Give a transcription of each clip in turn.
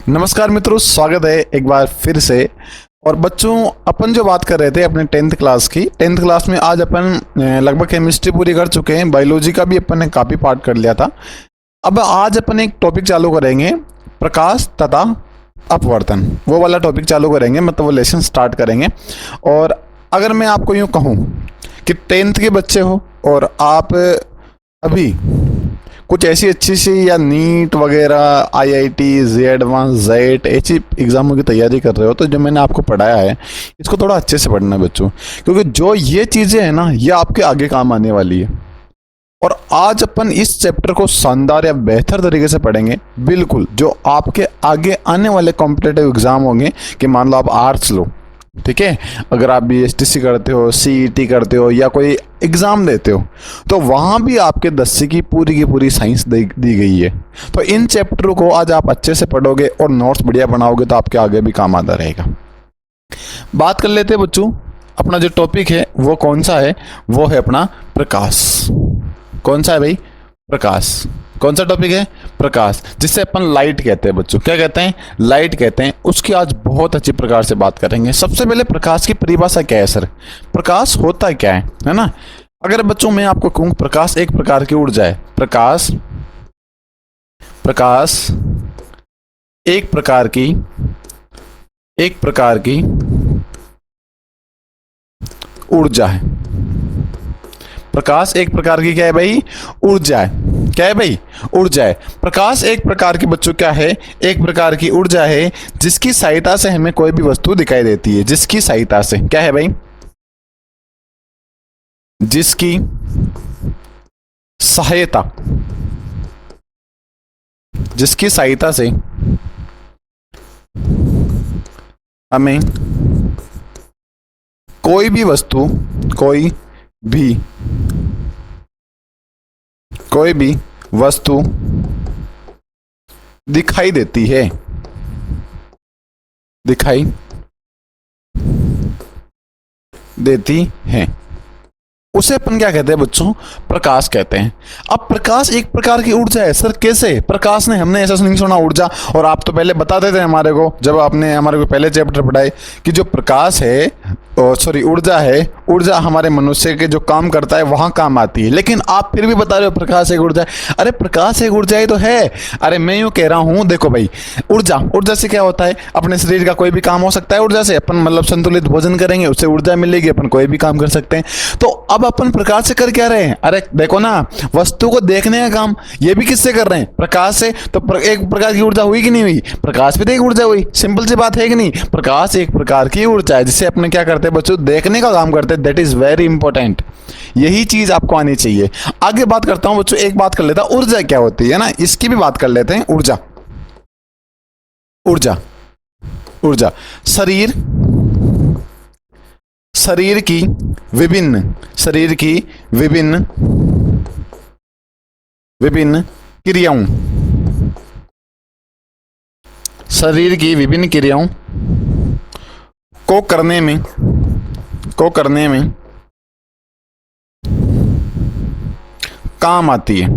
नमस्कार मित्रों, स्वागत है एक बार फिर से। और बच्चों, अपन जो बात कर रहे थे अपने 10th क्लास की, 10th क्लास में आज अपन लगभग केमिस्ट्री पूरी कर चुके हैं। बायोलॉजी का भी अपन ने काफ़ी पार्ट कर लिया था। अब आज अपन एक टॉपिक चालू करेंगे, प्रकाश तथा अपवर्तन। वो वाला टॉपिक चालू करेंगे, मतलब वो लेसन स्टार्ट करेंगे। और अगर मैं आपको यूँ कहूँ कि 10th के बच्चे हो और आप अभी कुछ ऐसी अच्छी सी या नीट वगैरह IIT जे एडवांस जेट ऐसी एग्जामों की तैयारी कर रहे हो, तो जो मैंने आपको पढ़ाया है इसको थोड़ा अच्छे से पढ़ना है बच्चों, क्योंकि जो ये चीज़ें हैं ना, ये आपके आगे काम आने वाली है। और आज अपन इस चैप्टर को शानदार या बेहतर तरीके से पढ़ेंगे, बिल्कुल जो आपके आगे आने वाले कॉम्पिटेटिव एग्जाम होंगे। कि मान लो आप आर्ट्स लो, ठीक है, अगर आप BSTC करते हो, CET करते हो या कोई एग्ज़ाम देते हो, तो वहाँ भी आपके 10वीं की पूरी साइंस दी गई है। तो इन चैप्टरों को आज आप अच्छे से पढ़ोगे और नोट्स बढ़िया बनाओगे तो आपके आगे भी काम आता रहेगा। बात कर लेते हैं बच्चों, अपना जो टॉपिक है वो कौन सा है? वो है अपना प्रकाश। कौन सा है भाई? प्रकाश। कौन सा टॉपिक है? प्रकाश, जिससे अपन लाइट कहते हैं बच्चों। क्या कहते हैं? लाइट कहते हैं। उसकी आज बहुत अच्छी प्रकार से बात करेंगे। सबसे पहले प्रकाश की परिभाषा क्या है सर? प्रकाश होता क्या है ना? अगर बच्चों मैं आपको कहूँ प्रकाश एक प्रकार की ऊर्जा है। प्रकाश एक प्रकार की ऊर्जा है। प्रकाश एक प्रकार की क्या है भाई? ऊर्जा है। क्या है भाई? ऊर्जा है। प्रकाश एक प्रकार की बच्चों क्या है? एक प्रकार की ऊर्जा है जिसकी सहायता से हमें कोई भी वस्तु दिखाई देती है। जिसकी सहायता से क्या है भाई? जिसकी सहायता से हमें कोई भी वस्तु दिखाई देती है। उसे अपन क्या कहते हैं बच्चों? प्रकाश कहते हैं। अब प्रकाश एक प्रकार की ऊर्जा है। सर कैसे? प्रकाश ने, हमने ऐसा नहीं सुना ऊर्जा, और आप तो पहले बताते थे हमारे को, जब आपने हमारे को पहले चैप्टर पढ़ाए कि जो प्रकाश है, ऊर्जा है, ऊर्जा हमारे मनुष्य के जो काम करता है वहां काम आती है। लेकिन आप फिर भी बता रहे हो प्रकाश एक ऊर्जा है। अरे प्रकाश एक ऊर्जा ही तो है। अरे मैं यूं कह रहा हूं, देखो भाई, ऊर्जा से क्या होता है? अपने शरीर का कोई भी काम हो सकता है ऊर्जा से। अपन मतलब संतुलित भोजन करेंगे, उससे ऊर्जा मिलेगी, अपन कोई भी काम कर सकते हैं। तो अब अपन प्रकाश से कर क्या रहे हैं? अरे देखो ना, वस्तु को देखने का काम ये भी किससे कर रहे हैं? प्रकाश से। तो एक प्रकार की ऊर्जा हुई कि नहीं हुई? प्रकाश भी तो एक ऊर्जा हुई। सिंपल सी बात है कि नहीं? प्रकाश एक प्रकार की ऊर्जा है जिससे अपने क्या करते हैं बच्चों? देखने का काम करते हैं। That is very important. यही चीज आपको आनी चाहिए। आगे बात करता हूं बच्चों, एक बात कर लेता हूं, ऊर्जा क्या होती है ना, इसकी भी बात कर लेते हैं। ऊर्जा शरीर की विभिन्न क्रियाओं को करने में काम आती है।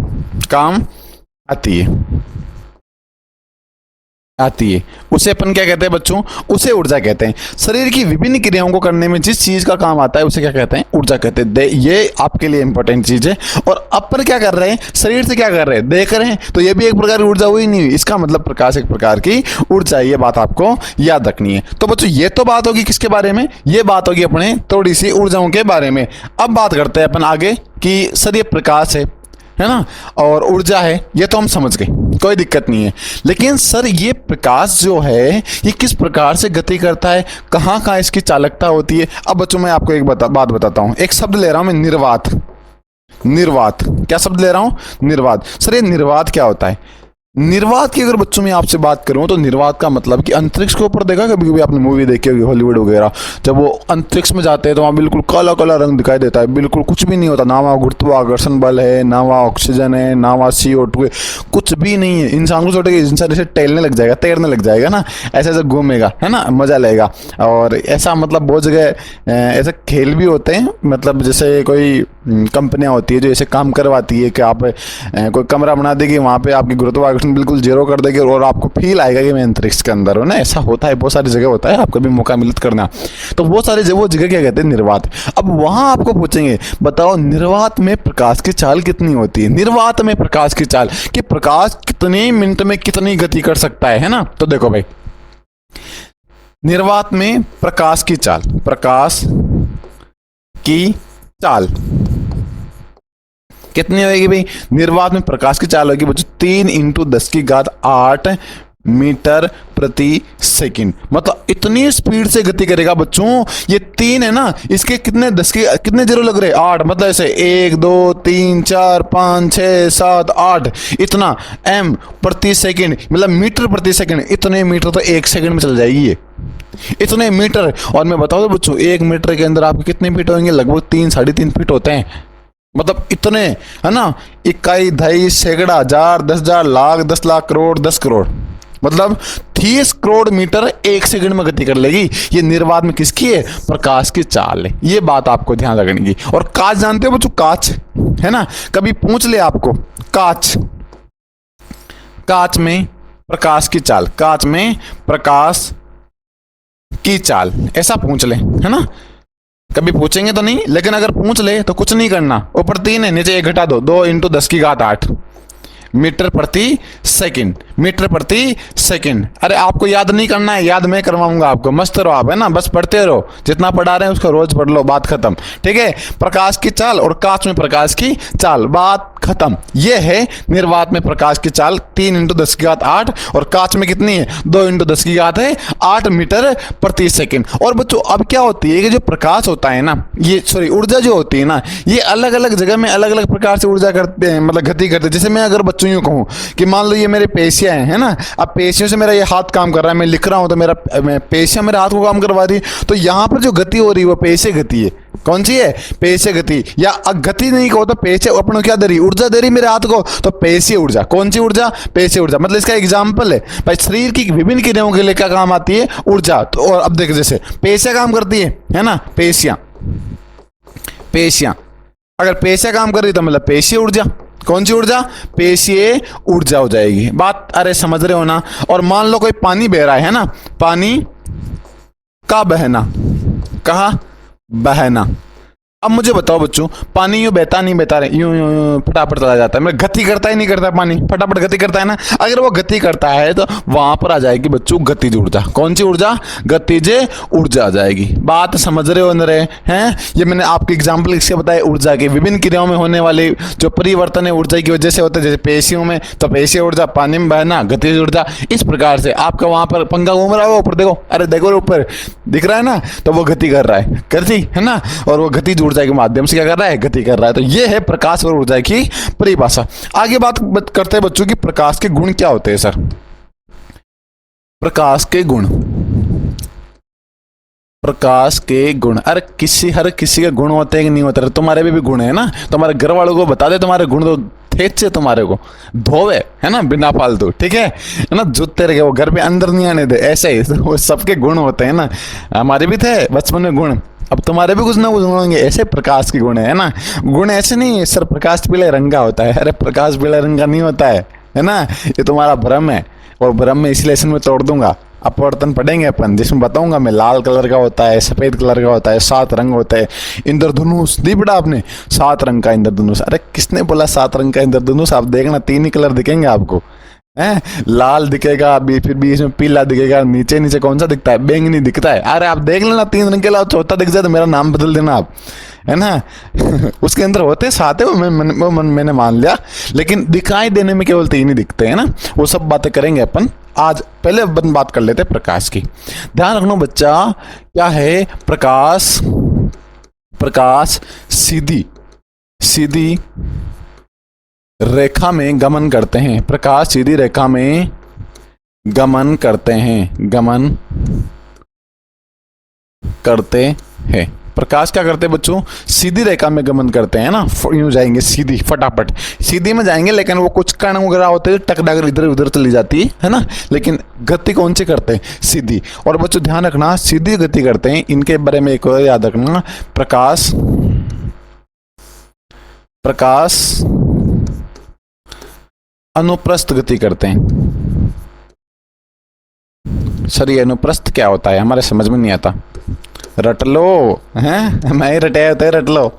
उसे अपन क्या कहते हैं बच्चों? उसे ऊर्जा कहते हैं। शरीर की विभिन्न क्रियाओं को करने में जिस चीज का काम आता है उसे क्या कहते हैं? ऊर्जा कहते हैं। ये आपके लिए इंपॉर्टेंट चीज है। और अपन क्या कर रहे हैं? शरीर से क्या कर रहे हैं? देख रहे हैं, तो ये भी एक प्रकार की ऊर्जा हुई नहीं हुई? इसका मतलब प्रकाश एक प्रकार की ऊर्जा है। ये बात आपको याद रखनी है। तो बच्चों ये तो बात होगी किसके बारे में? ये बात होगी अपने थोड़ी सी ऊर्जाओं के बारे में। अब बात करते हैं अपन आगे कि सर ये प्रकाश है ना, और ऊर्जा है, ये तो हम समझ गए, कोई दिक्कत नहीं है। लेकिन सर ये प्रकाश जो है ये किस प्रकार से गति करता है? कहाँ कहाँ इसकी चालकता होती है? अब बच्चों मैं आपको एक बात बताता हूँ। एक शब्द ले रहा हूँ मैं, निर्वात। क्या शब्द ले रहा हूँ? निर्वात। सर ये निर्वात क्या होता है? निर्वात की अगर बच्चों में आपसे बात करूं तो निर्वात का मतलब कि अंतरिक्ष के ऊपर देखा, कभी कभी आपने मूवी देखी होगी हॉलीवुड वगैरह, जब वो अंतरिक्ष में जाते हैं तो वहाँ बिल्कुल काला काला रंग दिखाई देता है, बिल्कुल कुछ भी नहीं होता, ना वहाँ गुरुत्वाकर्षण बल है, ना वहाँ ऑक्सीजन है, ना वहाँ CO2 है, कुछ भी नहीं है। इंसान को छोटे इंसान ऐसे टहलने लग जाएगा, तैरने लग जाएगा ना, ऐसे ऐसे घूमेगा, है ना, मजा लेगा। और ऐसा मतलब बहुत जगह ऐसे खेल भी होते हैं, मतलब जैसे कोई कंपनियां होती है जो ऐसे काम करवाती है कि आप कोई कमरा बना देगी, वहाँ पे आपकी गुरुत्वाकर्षण बिल्कुल जीरो कर देगी और आपको फील आएगा कि मैं अंतरिक्ष के अंदर हूँ ना। ऐसा होता है, बहुत सारी जगह होता है, आपको भी मौका मिले करना। तो वो सारी जगह, वो जगह क्या कहते हैं, निर्वात। अब वहाँ आपको पूछेंगे बताओ निर्वात में प्रकाश की चाल कितनी होती है। निर्वात में प्रकाश की चाल, कि प्रकाश कितने मिनट में कितनी गति कर सकता है ना। तो देखो भाई, निर्वात में प्रकाश की चाल, प्रकाश की चाल कितनी होगी भाई। निर्वात में प्रकाश की चाल होगी बच्चों 3 × 10⁸ मीटर प्रति सेकंड। मतलब इतनी स्पीड से गति करेगा बच्चों। ये 3 है ना, इसके कितने जीरो लग रहे, 8। मतलब ऐसे 1 2 3 4 5 6 7 8 इतना m प्रति सेकंड, मतलब मीटर प्रति सेकंड। इतने मीटर तो 1 सेकंड में चल जाएगी ये, इतने मीटर। और मैं बताऊं तो बच्चों 1 मीटर के अंदर आपके कितने फीट होंगे, लगभग 3 साढ़े 3 फीट होते हैं। मतलब इतने, है ना, इकाई, दहाई, सैकड़ा, हजार, 10,000, लाख, 10 लाख, करोड़, 10 करोड़, मतलब 30 करोड़ मीटर 1 सेकंड में गति कर लेगी। ये निर्वात में किसकी है, प्रकाश की चाल है। ये बात आपको ध्यान रखनी की। और कांच जानते हो बच्चों, कांच है ना, कभी पूछ ले आपको, कांच में प्रकाश की चाल, कांच में प्रकाश की चाल, ऐसा पूछ ले, है ना। कभी पूछेंगे तो नहीं, लेकिन अगर पूछ ले तो कुछ नहीं करना, ऊपर 3 है, नीचे 1 घटा दो, 2 × 10⁸ मीटर प्रति सेकंड, मीटर प्रति सेकंड। अरे आपको याद नहीं करना है, याद मैं करवाऊंगा आपको, मस्त रहो आप, है ना, बस पढ़ते रहो, जितना पढ़ा रहे हैं उसको रोज पढ़ लो, बात खत्म। ठीक है, प्रकाश की चाल और कांच में प्रकाश की चाल, बात खत्म। ये है निर्वात में प्रकाश की चाल 3 × 10⁸ और कांच में कितनी है, 2 × 10⁸ मीटर प्रति सेकंड। और बच्चों अब क्या होती है कि जो प्रकाश होता है ना, ये सॉरी ऊर्जा जो होती है ना, ये अलग अलग जगह में अलग अलग प्रकार से ऊर्जा करते हैं, मतलब गति करते हैं। जैसे मैं अगर बच्चों यूं कहूं कि मान लो ये मेरे पेशियां हैं, है ना, अब पेशियों से मेरा ये हाथ काम कर रहा है, मैं लिख रहा हूं तो मेरा पेशियां मेरे हाथ को काम करवा रही है, तो यहां पर जो गति हो रही है वो पेशीय गति है। कौन सी है, पेशीय गति। या गति नहीं कहो तो पेशीय अपन क्या दे रही, ऊर्जा दे रही मेरे हाथ को, तो पेशीय ऊर्जा। कौन सी ऊर्जा, पेशीय ऊर्जा। मतलब इसका एग्जाम्पल है भाई, शरीर की विभिन्न क्रियाओं के लिए क्या काम आती है, ऊर्जा। तो और अब देख, जैसे पेशियां काम करती है ना, पेशियां अगर पेशियां काम कर रही तो मतलब पेशीय ऊर्जा। कौन सी ऊर्जा, पेशीय ऊर्जा हो जाएगी। बात अरे समझ रहे हो ना। और मान लो कोई पानी बह रहा है ना, पानी का बहना, कहा बहना। अब मुझे बताओ बच्चों, पानी यूं बहता नहीं बहता रहे, यूं यूं यूं फटाफट चला जाता है, मतलब गति करता ही नहीं करता, पानी फटाफट गति करता है ना। अगर वो गति करता है तो वहां पर आ जाएगी बच्चों गतिज ऊर्जा। कौन सी ऊर्जा, गतिज ऊर्जा आ जाएगी। बात समझ रहे हो न रहे हैं। ये मैंने आपको एग्जाम्पल इससे बताया, ऊर्जा के विभिन्न क्रियाओं में होने वाले जो परिवर्तन है ऊर्जा की वजह से होता है। जैसे पेशियों में तो पेशीय ऊर्जा, पानी में बहना गतिज ऊर्जा। इस प्रकार से आपका वहां पर पंखा घूम रहा है, ऊपर देखो, अरे देखो ऊपर दिख रहा है ना, तो वो गति कर रहा है, गति है ना, और वो गतिज ऊर्जा के माध्यम से क्या कर रहा है, गति कर रहा है। तो ये है प्रकाश और ऊर्जा की परिभाषा। आगे बात करते हैं बच्चों की, प्रकाश के गुण क्या होते हैं सर। प्रकाश के गुण, प्रकाश के गुण, अरे हर किसी के गुण होते हैं कि नहीं होते। तुम्हारे भी गुण है ना, तुम्हारे घर वालों को बता दे तुम्हारे गुण, तो थेचे तुम्हारे को धोवे, है ना, बिना फालतू। ठीक है ना, जूते रखे वो घर पे अंदर नहीं आने दे, ऐसे ही वो सबके गुण होते हैं ना। हमारे भी थे बचपन में गुण, अब तुम्हारे भी कुछ ना कुछ होंगे। ऐसे प्रकाश के गुण है ना। गुण ऐसे नहीं सर प्रकाश पीले रंग का होता है, अरे प्रकाश पीले रंग का नहीं होता है ना, ये तुम्हारा भ्रम है। और भ्रम में इस लेसन में तोड़ दूंगा, अपवर्तन पढ़ेंगे अपन, जिसमें बताऊंगा मैं, लाल कलर का होता है, सफेद कलर का होता है, 7 रंग होते हैं। इंद्रधनुष दी पड़ा आपने, 7 रंग का इंद्रधनुष। अरे किसने बोला 7 रंग का इंद्रधनुष, आप देखना 3 ही कलर दिखेंगे आपको, है लाल दिखेगा, फिर बीच में पीला दिखेगा, नीचे नीचे कौन सा दिखता है, बैंगनी दिखता है। अरे आप देख लेना 3 रंग के अलावा चौथा दिख जाए तो मेरा नाम बदल देना आप, है ना। उसके अंदर होते 7 है, मैंने मान लिया, लेकिन दिखाई देने में केवल 3 ही दिखते हैं ना। वो सब बातें करेंगे अपन आज। पहले अपन बात कर लेते हैं प्रकाश की। ध्यान रखना बच्चा, क्या है प्रकाश, प्रकाश सीधी रेखा में गमन करते हैं। प्रकाश सीधी रेखा में गमन करते हैं। प्रकाश क्या करते हैं बच्चों, सीधी रेखा में गमन करते हैं ना, यूं जाएंगे सीधी, फटाफट सीधी में जाएंगे, लेकिन वो कुछ कण वगैरह होते हैं, टकराकर इधर उधर चली जाती है ना, लेकिन गति कौन सी करते हैं, सीधी। और बच्चों ध्यान रखना, सीधी गति करते हैं, इनके बारे में एक और याद रखना, प्रकाश प्रकाश अनुप्रस्थ गति करते हैं। सर ये अनुप्रस्थ क्या होता है, हमारे समझ में नहीं आता। रट लो, हैं मैं ही रटाया होता है, रट लो।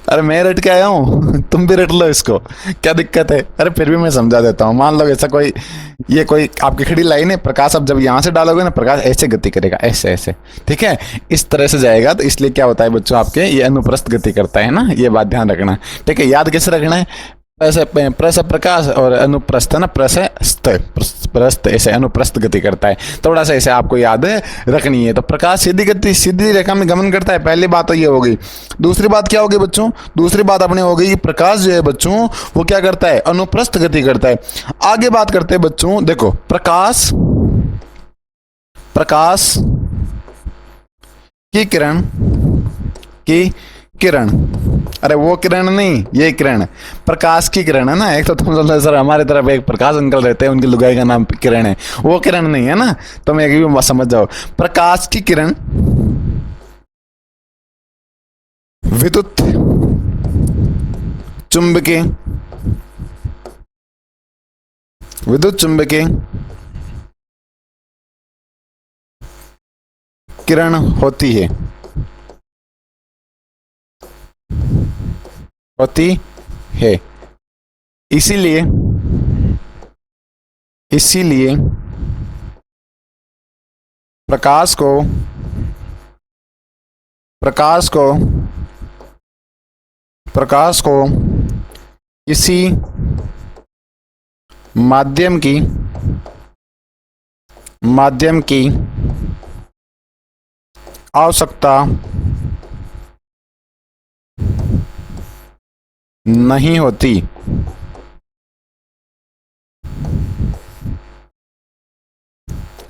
अरे मैं रट के आया हूँ, तुम भी रट लो इसको, क्या दिक्कत है। अरे फिर भी मैं समझा देता हूँ। मान लो ऐसा कोई, ये कोई आपकी खड़ी लाइन है, प्रकाश अब जब यहाँ से डालोगे ना, प्रकाश ऐसे गति करेगा, ऐसे ऐसे, ठीक है, इस तरह से जाएगा। तो इसलिए क्या होता है बच्चों, आपके ये अनुप्रस्थ गति करता है ना, ये बात ध्यान रखना, ठीक है। याद कैसे रखना है, प्रस प्रकाश और अनुप्रस्थ है ना, प्रस्थ ऐसे अनुप्रस्थ गति करता है। थोड़ा सा ऐसे आपको याद रखनी है। तो प्रकाश सीधी गति, सीधी रेखा में गमन करता है, पहली बात तो ये होगी। दूसरी बात क्या होगी बच्चों, दूसरी बात अपने होगी कि प्रकाश जो है बच्चों वो क्या करता है, अनुप्रस्थ गति करता है। आगे बात करते हैं बच्चों, देखो प्रकाश की किरण, अरे वो किरण नहीं, ये किरण, प्रकाश की किरण है ना। एक तो तुम समझो सर, हमारे तरफ एक प्रकाश अंकल रहते हैं, उनकी लुगाई का नाम किरण है, वो किरण नहीं है ना। तुम एक भी समझ जाओ, प्रकाश की किरण विद्युत चुंबकीय किरण होती है। इसीलिए प्रकाश को किसी माध्यम की आवश्यकता नहीं होती।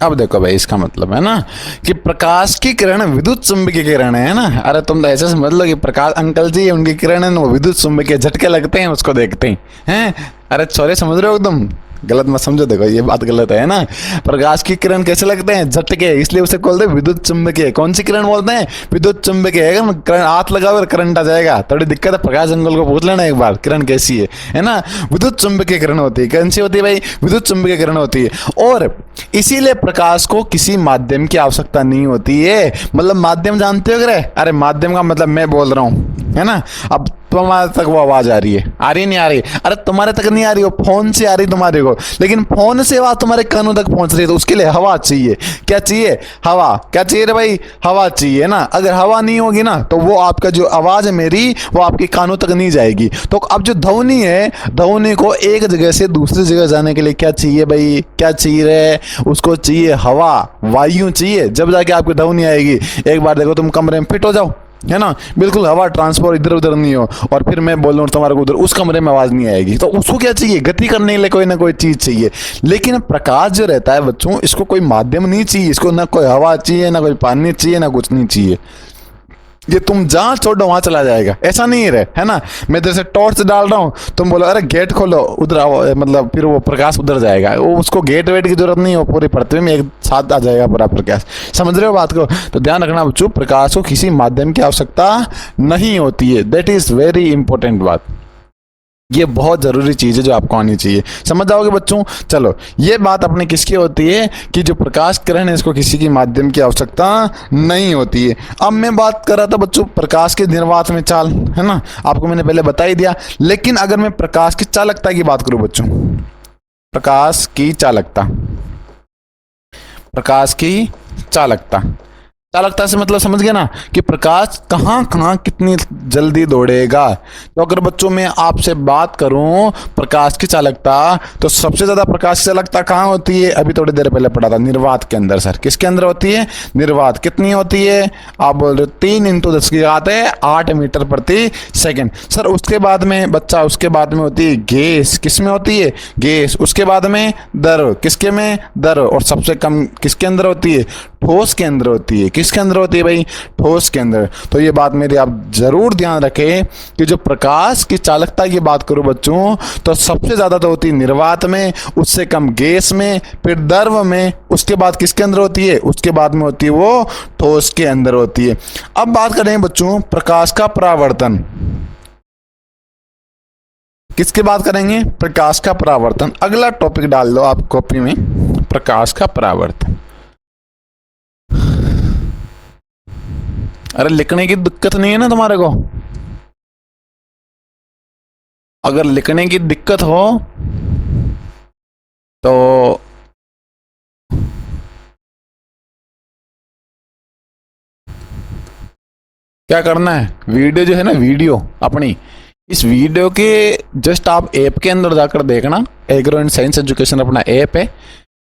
अब देखो भाई, इसका मतलब है ना कि प्रकाश की किरण विद्युत चुंबकीय किरण है ना। अरे तुम तो ऐसे समझ लो कि प्रकाश अंकल जी उनकी किरण है वो विद्युत चुंबकीय, झटके लगते हैं उसको देखते हैं। अरे सॉरी, समझ रहे हो तुम, गलत मत समझो, देखो ये बात गलत है ना। प्रकाश की किरण कैसे लगते हैं, झटके, इसलिए उसे बोलते हैं विद्युत चुंबकीय। कौन सी किरण बोलते हैं, विद्युत चुंबकीय। हाथ लगाओ करंट आ जाएगा, थोड़ी दिक्कत है, प्रकाश अंकल को पूछ लेना एक बार किरण कैसी है ना। विद्युत चुंबकीय किरण होती है। कौन सी होती है भाई, विद्युत चुंबकीय किरण होती है। और इसीलिए प्रकाश को किसी माध्यम की आवश्यकता नहीं होती है। मतलब माध्यम जानते हो क्या, अरे माध्यम का मतलब मैं बोल रहा हूँ, है ना। अब तुम्हारे तक वो आवाज आ रही है, आ रही नहीं आ रही, अरे तुम्हारे तक नहीं आ रही, वो फोन से आ रही तुम्हारे को, लेकिन फोन से आवाज तुम्हारे कानों तक पहुंच रही है, तो उसके लिए हवा चाहिए। क्या चाहिए, हवा। क्या चाहिए रे भाई, हवा चाहिए ना। अगर हवा नहीं होगी ना, तो वो आपका जो आवाज है मेरी, वो आपके कानों तक नहीं जाएगी। तो अब जो ध्वनि है, ध्वनि को एक जगह से दूसरी जगह जाने के लिए क्या चाहिए भाई, क्या चाहिए रे, उसको चाहिए हवा, वायु चाहिए, जब जाके आपकी ध्वनि आएगी। एक बार देखो, तुम कमरे में फिट हो जाओ, है ना, बिल्कुल हवा ट्रांसफर इधर उधर नहीं हो, और फिर मैं बोल रहा हूँ तुम्हारे को उधर उस कमरे में आवाज नहीं आएगी। तो उसको क्या चाहिए, गति करने के लिए कोई ना कोई चीज चाहिए। लेकिन प्रकाश जो रहता है बच्चों, इसको कोई माध्यम नहीं चाहिए, इसको ना कोई हवा चाहिए, ना कोई पानी चाहिए, ना कुछ नहीं चाहिए। ये तुम जहां छोड़ो वहां चला जाएगा, ऐसा नहीं है, है ना। मैं इधर से टॉर्च डाल रहा हूँ, तुम बोलो अरे गेट खोलो, उधर आओ, मतलब फिर वो प्रकाश उधर जाएगा। वो उसको गेट वेट की जरूरत नहीं है, वो पूरी पृथ्वी में एक साथ आ जाएगा पूरा प्रकाश। समझ रहे हो बात को। तो ध्यान रखना बच्चों, प्रकाश को किसी माध्यम की आवश्यकता नहीं होती है। दैट इज वेरी इंपॉर्टेंट बात, ये बहुत जरूरी चीज है जो आपको आनी चाहिए। समझ जाओगे बच्चों। चलो, ये बात अपने किसकी होती है कि जो प्रकाश किरण है, इसको किसी की माध्यम की आवश्यकता नहीं होती है। अब मैं बात कर रहा था बच्चों प्रकाश के निर्वात में चाल, है ना, आपको मैंने पहले बता ही दिया। लेकिन अगर मैं प्रकाश की चालकता की बात करूं बच्चों, प्रकाश की चालकता, चालकता से मतलब समझ गया ना कि प्रकाश कहाँ कहाँ कितनी जल्दी दौड़ेगा। तो अगर बच्चों मैं आपसे बात करूं प्रकाश की चालकता, तो सबसे ज्यादा प्रकाश की चालकता कहाँ होती है, अभी थोड़ी देर पहले पढ़ा था, निर्वात के अंदर। सर किसके अंदर होती है, निर्वात। कितनी होती है, आप बोल रहे 3 × 10 की घात है 8 मीटर प्रति सेकेंड। सर उसके बाद में बच्चा, उसके बाद में होती है गैस। किस में होती है, गैस। उसके बाद में द्रव, किसके में, द्रव। और सबसे कम किसके अंदर होती है, ठोस के अंदर होती है। किसके अंदर होती है भाई, ठोस के अंदर। तो ये बात मेरी आप जरूर ध्यान रखें कि जो प्रकाश की चालकता की बात करूं बच्चों, तो सबसे ज्यादा तो होती है निर्वात में, उससे कम गैस में, फिर द्रव में, उसके बाद किसके अंदर होती है, उसके बाद में होती है वो ठोस के अंदर होती है। अब बात करें बच्चों प्रकाश का परावर्तन। किसकी बात करेंगे? प्रकाश का परावर्तन। अगला टॉपिक डाल दो आप कॉपी में, प्रकाश का परावर्तन। अरे लिखने की दिक्कत नहीं है ना तुम्हारे को? अगर लिखने की दिक्कत हो तो क्या करना है, वीडियो जो है ना, वीडियो अपनी, इस वीडियो के जस्ट आप ऐप के अंदर जाकर देखना। एग्रो एंड साइंस एजुकेशन अपना ऐप है,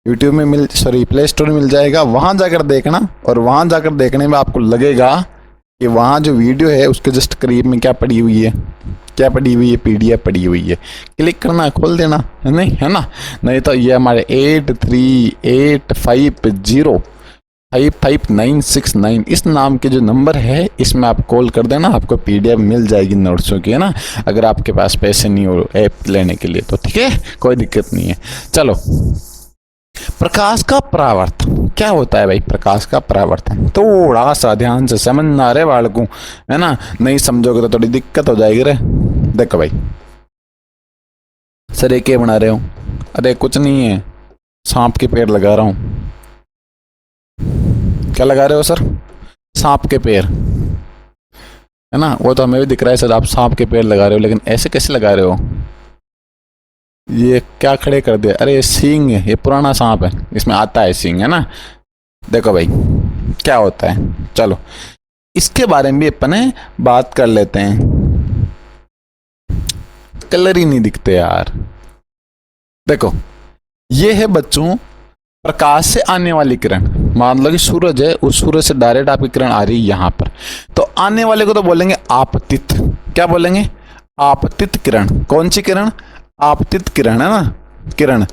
यूट्यूब में प्ले स्टोर में मिल जाएगा, वहां जाकर देखना। और वहां जाकर देखने में आपको लगेगा कि वहां जो वीडियो है उसके जस्ट करीब में क्या पड़ी हुई है, क्या पड़ी हुई है, पीडीएफ पड़ी हुई है। क्लिक करना, खोल देना, है नहीं, है ना? नहीं तो ये हमारे 8385055969 इस नाम के जो नंबर है, इसमें आप कॉल कर देना, आपको पीडीएफ मिल जाएगी नोट्सों की, है ना? अगर आपके पास पैसे नहीं हो ऐप लेने के लिए तो ठीक है, कोई दिक्कत नहीं है। चलो, प्रकाश का परावर्तन क्या होता है भाई? प्रकाश का परावर्तन थोड़ा सा ध्यान से समझना रे बालकों, है ना? नहीं समझोगे तो थोड़ी दिक्कत हो जाएगी रे। देखो भाई, सर ये क्या बना रहे हो? अरे कुछ नहीं है, सांप के पेड़ लगा रहा हूं। क्या लगा रहे हो सर? सांप के पेड़, है ना? वो तो हमें भी दिख रहा है सर, आप सांप के पेड़ लगा रहे हो, लेकिन ऐसे कैसे लगा रहे हो? ये क्या खड़े कर दिया? अरे ये सींग है, ये पुराना सांप है, इसमें आता है सींग, है ना? देखो भाई क्या होता है, चलो इसके बारे में भी अपन बात कर लेते हैं। कलर ही नहीं दिखते यार। देखो ये है बच्चों प्रकाश से आने वाली किरण। मान लो कि सूरज है, उस सूरज से डायरेक्ट आपकी किरण आ रही है यहाँ पर, तो आने वाले को तो बोलेंगे आपतित। क्या बोलेंगे? आपतित किरण। कौन सी किरण? आपतित किरण, है ना? किरण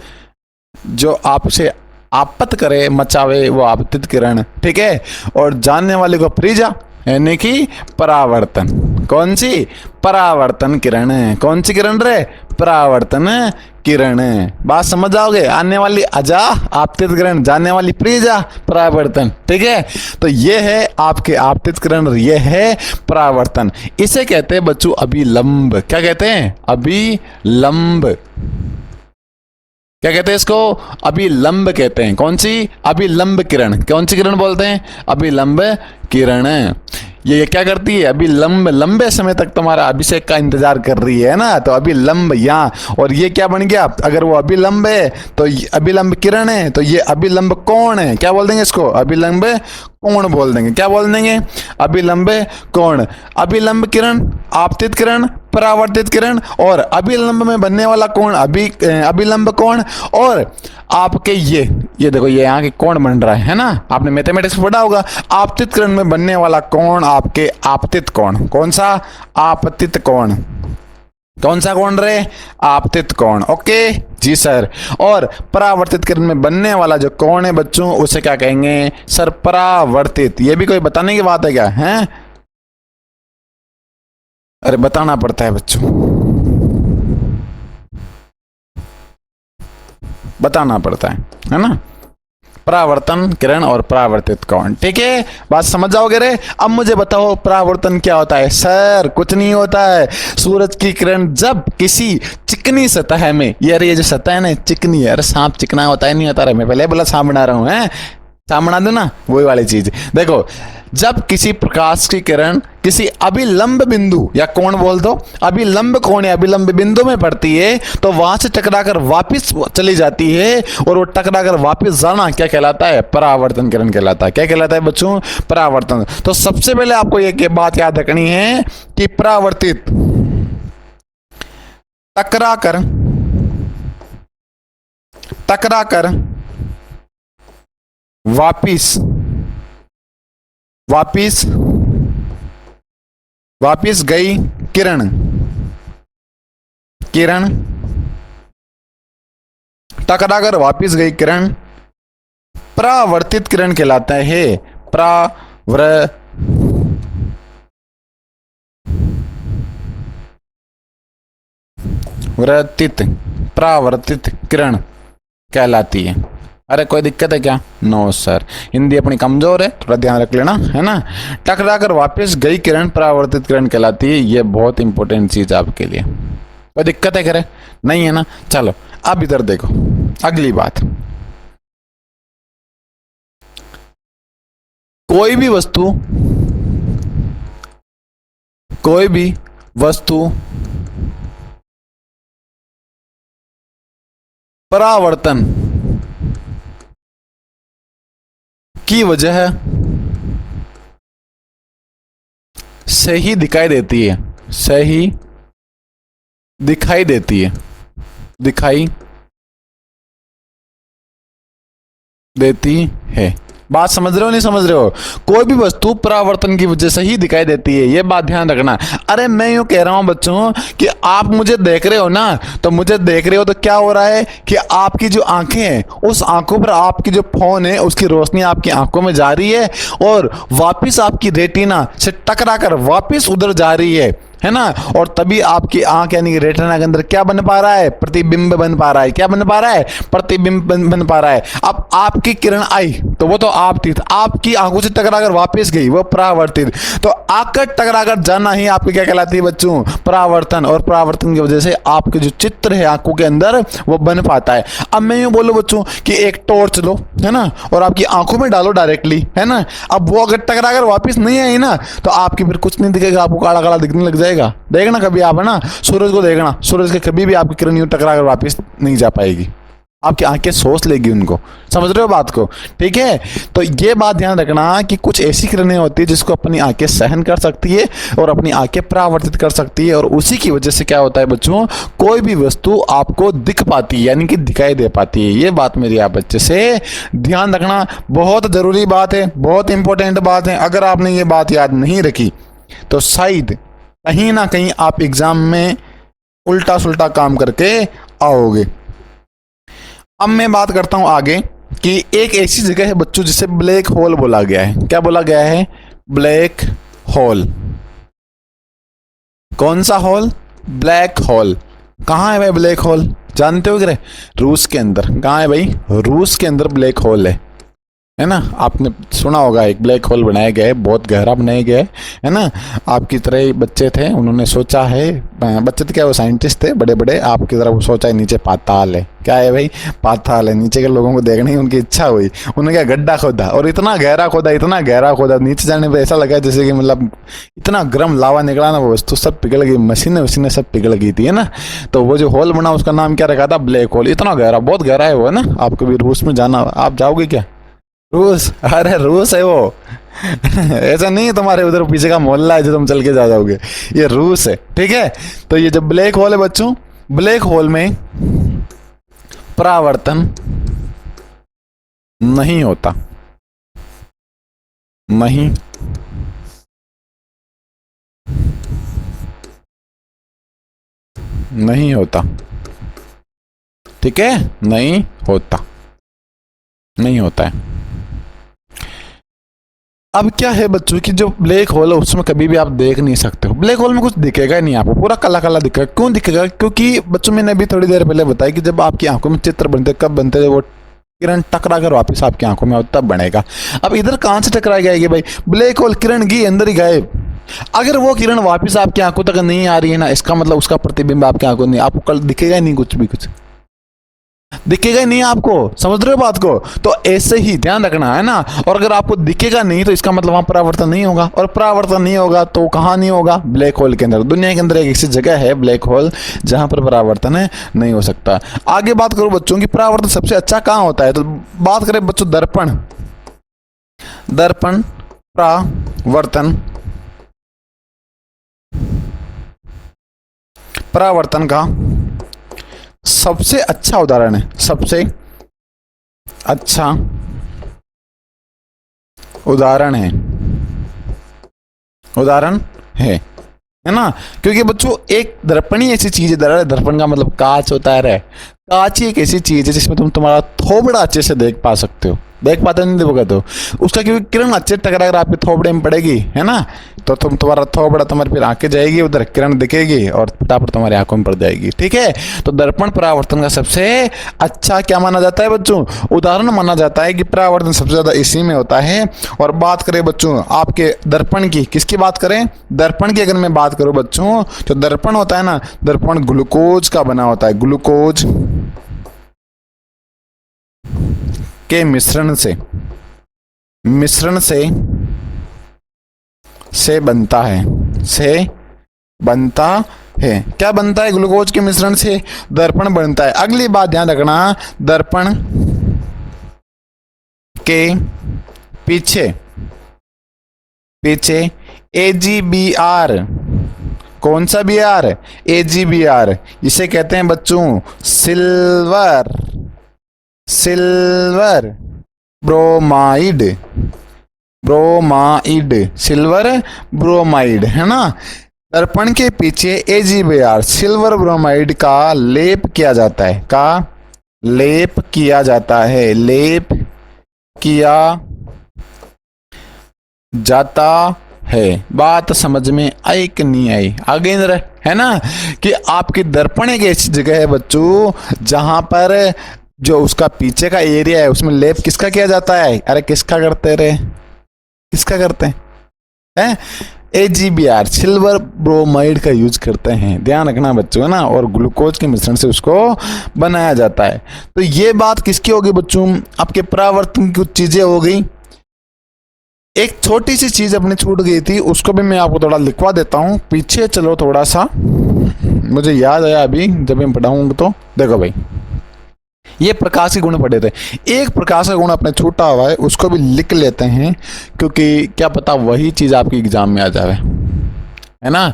जो आपसे आपत करे, मचावे, वो आपतित किरण, ठीक है? और जानने वाले को प्रिजा, यानी कि परावर्तन। कौन सी? परावर्तन किरण। कौन सी किरण रे? परावर्तन किरण। बात समझ आओगे? आने वाली अजा आपतित किरण, जानने वाली प्रिजा परावर्तन, ठीक है? तो ये है आपके आपतित किरण, ये है परावर्तन। इसे कहते हैं बच्चों अभिलंब। क्या कहते हैं? अभिलंब। क्या कहते हैं इसको? अभिलंब कहते हैं। कौन सी? अभिलंब किरण। कौन सी किरण बोलते हैं? अभिलंब किरण। ये क्या करती है? अभिलंब, लंबे समय तक तुम्हारा अभिषेक का इंतजार कर रही है ना, तो अभिलंब यहाँ। और ये क्या बन गया? अगर वो अभिलंब है तो अभिलंब किरण है, तो ये अभिलंब कोण है। क्या बोल देंगे इसको? अभिलंब कोण बोल देंगे। क्या बोल देंगे? अभिलंब कोण। अभिलंब किरण, आपतित किरण, परावर्तित किरण, और अभिलंब में बनने वाला कोण अभिलंब कोण। और आपके ये देखो, ये यहाँ के कोण बन रहा है ना? आपने मैथमेटिक्स पढ़ा होगा। आपतित किरण में बनने वाला कोण आपके आपतित कोण। कौन सा? आपतित कोण। कौन सा कोण रे? आपतित कोण। ओके जी सर। और परावर्तित किरण में बनने वाला जो कोण है बच्चों, उसे क्या कहेंगे सर? परावर्तित। ये भी कोई बताने की बात है क्या? है? अरे बताना पड़ता है बच्चों, बताना पड़ता है ना? परावर्तन किरण और परावर्तित कोण, ठीक है? बात समझ जाओगे रे? अब मुझे बताओ परावर्तन क्या होता है? सर कुछ नहीं होता है। सूरज की किरण जब किसी चिकनी सतह में, ये जो सतह है ना चिकनी है, अरे सांप चिकना होता है नहीं होता रे? मैं पहले बोला सांप बना रहा हूं, है सांप बना दो ना, वही वाली चीज। देखो जब किसी प्रकाश की किरण किसी अभिलंब बिंदु या कोण बोल दो, अभिलंब कोण या अभिलंब बिंदु में पड़ती है, तो वहां से टकराकर वापस चली जाती है, और वो टकराकर वापस जाना क्या कहलाता है? परावर्तन किरण कहलाता है। क्या कहलाता है बच्चों? परावर्तन। तो सबसे पहले आपको ये बात याद रखनी है कि परावर्तित टकराकर वापिस गई किरण टकराकर वापिस गई किरण परावर्तित किरण कहलाता है। परावर्तित किरण कहलाती है। अरे कोई दिक्कत है क्या? नो सर, हिंदी अपनी कमजोर है, थोड़ा ध्यान रख लेना, है ना? टकराकर वापस गई किरण परावर्तित किरण कहलाती है। ये बहुत इंपॉर्टेंट चीज आपके लिए, कोई दिक्कत है करे? नहीं है ना। चलो अब इधर देखो, अगली बात, कोई भी वस्तु परावर्तन की वजह से ही दिखाई देती है, बात समझ रहे हो नहीं समझ रहे हो? कोई भी वस्तु परावर्तन की वजह से ही दिखाई देती है, ये बात ध्यान रखना। अरे मैं यूं कह रहा हूं बच्चों कि आप मुझे देख रहे हो ना, तो मुझे देख रहे हो तो क्या हो रहा है कि आपकी जो आंखें हैं, उस आंखों पर आपकी जो फोन है उसकी रोशनी आपकी आंखों में जा रही है और वापिस आपकी रेटिना से टकरा कर वापिस उधर जा रही है ना। और तभी आपकी आंख यानी कि रेटिना के अंदर क्या बन पा रहा है? प्रतिबिंब बन पा रहा है। क्या बन पा रहा है? प्रतिबिंब बन पा रहा है। अब आपकी किरण आई तो वो तो आप थी, आपकी आंखों से टकराकर वापस गई, वो परावर्तित। तो आकर टकराकर जाना ही आपकी क्या कहलाती है बच्चों? परावर्तन। और परावर्तन की वजह से आपके जो चित्र है आंखों के अंदर वो बन पाता है। अब मैं यूं बोलूं बच्चों कि एक टॉर्च लो, है ना, और आपकी आंखों में डालो डायरेक्टली, है ना, अब वो अगर टकराकर वापस नहीं आई ना तो आपकी फिर कुछ नहीं दिखेगा, आपको काला काला दिखने लग जाएगा। देखना कभी आप, है ना, सूरज को देखना, सूरज के कभी भी आपकी किरण यूं टकराकर वापस नहीं जा पाएगी, आपकी आंखें सोच लेगी उनको। समझ रहे हो बात को? ठीक है, तो ये बात ध्यान रखना कि कुछ ऐसी किरणें होती है जिसको अपनी आंखें सहन कर सकती है और अपनी आंखें परावर्तित कर सकती है, और उसी की वजह से क्या होता है बच्चों, कोई भी वस्तु आपको दिख पाती है यानी कि दिखाई दे पाती है। ये बात मेरी आप बच्चे से ध्यान रखना, बहुत जरूरी बात है, बहुत इंपॉर्टेंट बात है। अगर आपने ये बात याद नहीं रखी तो शायद कहीं ना कहीं आप एग्जाम में उल्टा सुल्टा काम करके आओगे। अब मैं बात करता हूं आगे कि एक ऐसी जगह है बच्चों जिसे ब्लैक होल बोला गया है। क्या बोला गया है? Black hole. कौन सा होल? Black hole. कहां है भाई ब्लैक होल? जानते हो क्या? रूस के अंदर। कहां है भाई? रूस के अंदर ब्लैक होल है ना। आपने सुना होगा एक ब्लैक होल बनाया गया है, बहुत गहरा बनाया गया है ना। आपकी तरह ही बच्चे थे, उन्होंने सोचा है, बच्चे तो क्या वो साइंटिस्ट थे बड़े बड़े, आपकी तरह वो सोचा है नीचे पाताल है। क्या है भाई? पाताल है। नीचे के लोगों को देखने की उनकी इच्छा हुई, उन्होंने क्या गड्ढा खोदा और इतना गहरा खोदा, नीचे जाने पर ऐसा लगा जैसे कि मतलब इतना गर्म लावा निकला ना, वो वस्तु सब पिघल गई, मशीनें सब पिघल गई थी, है ना। तो वो जो होल बना उसका नाम क्या रखा था? Black hole. इतना गहरा, बहुत गहरा है वो, है ना। आपको भी रूस में जाना, आप जाओगे क्या? रूस? अरे रूस है वो ऐसा नहीं है तुम्हारे उधर पीछे का मोहल्ला है जो तुम चल के जा जाओगे, ये रूस है। ठीक है, तो ये जो ब्लैक होल है बच्चों, ब्लैक होल में परावर्तन नहीं होता, नहीं होता। ठीक है, नहीं होता है। अब क्या है बच्चों कि जो ब्लैक होल है उसमें कभी भी आप देख नहीं सकते हो। ब्लैक होल में कुछ दिखेगा ही नहीं आपको, पूरा काला काला दिखेगा। क्यों दिखेगा? क्योंकि बच्चों मैंने अभी थोड़ी देर पहले बताया कि जब आपकी आंखों में चित्र बनते, कब बनते हैं? वो किरण टकरा कर वापिस आपकी आंखों में तब बनेगा। अब इधर कहां से टकरा जाएगी भाई? ब्लैक होल किरण की अंदर ही गायब। अगर वो किरण वापिस आपकी आंखों तक नहीं आ रही है ना, इसका मतलब उसका प्रतिबिंब आपकी आंखों नहीं, आपको कल दिखेगा ही नहीं, कुछ दिखेगा ही नहीं आपको। समझ रहे हो बात को? तो ऐसे ही ध्यान रखना, है ना। और अगर आपको दिखेगा नहीं तो इसका मतलब वहां परावर्तन नहीं होगा, और परावर्तन नहीं होगा तो कहां नहीं होगा? ब्लैक होल के अंदर। दुनिया के अंदर एक ऐसी जगह है ब्लैक होल जहां पर परावर्तन नहीं हो सकता। आगे बात करो बच्चों की परावर्तन सबसे अच्छा कहां होता है, तो बात करें बच्चों दर्पण परावर्तन का सबसे अच्छा उदाहरण है, सबसे अच्छा उदाहरण है ना। क्योंकि बच्चों एक दर्पण ही ऐसी चीज है, दर्पण का मतलब कांच होता है। कांच ही एक ऐसी चीज है जिसमें तुम तुम्हारा थोबड़ा अच्छे से देख पा सकते हो, देख पाते नहीं देखोगे तो उसका, क्योंकि किरण अच्छे टकरा कर आपके थोपड़े में पड़ेगी, है ना, तो तुम्हारा थोपड़ा तुम्हारी फिर आंखें जाएगी उधर, किरण दिखेगी और फटाफट तुम्हारी आंखों में पड़ जाएगी। ठीक है, तो दर्पण परावर्तन का सबसे अच्छा क्या माना जाता है बच्चों, उदाहरण माना जाता है कि परावर्तन सबसे ज्यादा इसी में होता है। और बात करें बच्चों आपके दर्पण की, किसकी बात करें, दर्पण की अगर मैं बात करूं बच्चों, जो दर्पण होता है ना, दर्पण ग्लूकोज का बना होता है, ग्लूकोज के मिश्रण से बनता है, से बनता है। क्या बनता है, ग्लूकोज के मिश्रण से दर्पण बनता है। अगली बात ध्यान रखना, दर्पण के पीछे पीछे AgBr, कौन सा बी आर, AgBr, इसे कहते हैं बच्चों सिल्वर ब्रोमाइड, सिल्वर ब्रोमाइड, है ना। दर्पण के पीछे AgBr सिल्वर ब्रोमाइड का लेप किया जाता है, लेप किया जाता है। बात समझ में आई कि नहीं आई, आगे है ना, कि आपकी दर्पण एक ऐसी जगह है बच्चों जहां पर जो उसका पीछे का एरिया है उसमें लेप किसका किया जाता है, अरे किसका करते हैं AgBr सिल्वर ब्रोमाइड का यूज करते हैं, ध्यान रखना बच्चों, है ना, और ग्लूकोज के मिश्रण से उसको बनाया जाता है। तो ये बात किसकी होगी बच्चों, आपके परावर्तन की कुछ चीजें हो गई। एक छोटी सी चीज अपने छूट गई थी, उसको भी मैं आपको थोड़ा लिखवा देता हूं, पीछे चलो थोड़ा सा, मुझे याद आया अभी जब मैं पढ़ाऊंगा। तो देखो भाई, ये प्रकाश के गुण पढ़े थे, एक प्रकाश का गुण अपने छूटा हुआ है, उसको भी लिख लेते हैं, क्योंकि क्या पता वही चीज आपके एग्जाम में आ जाए, है ना।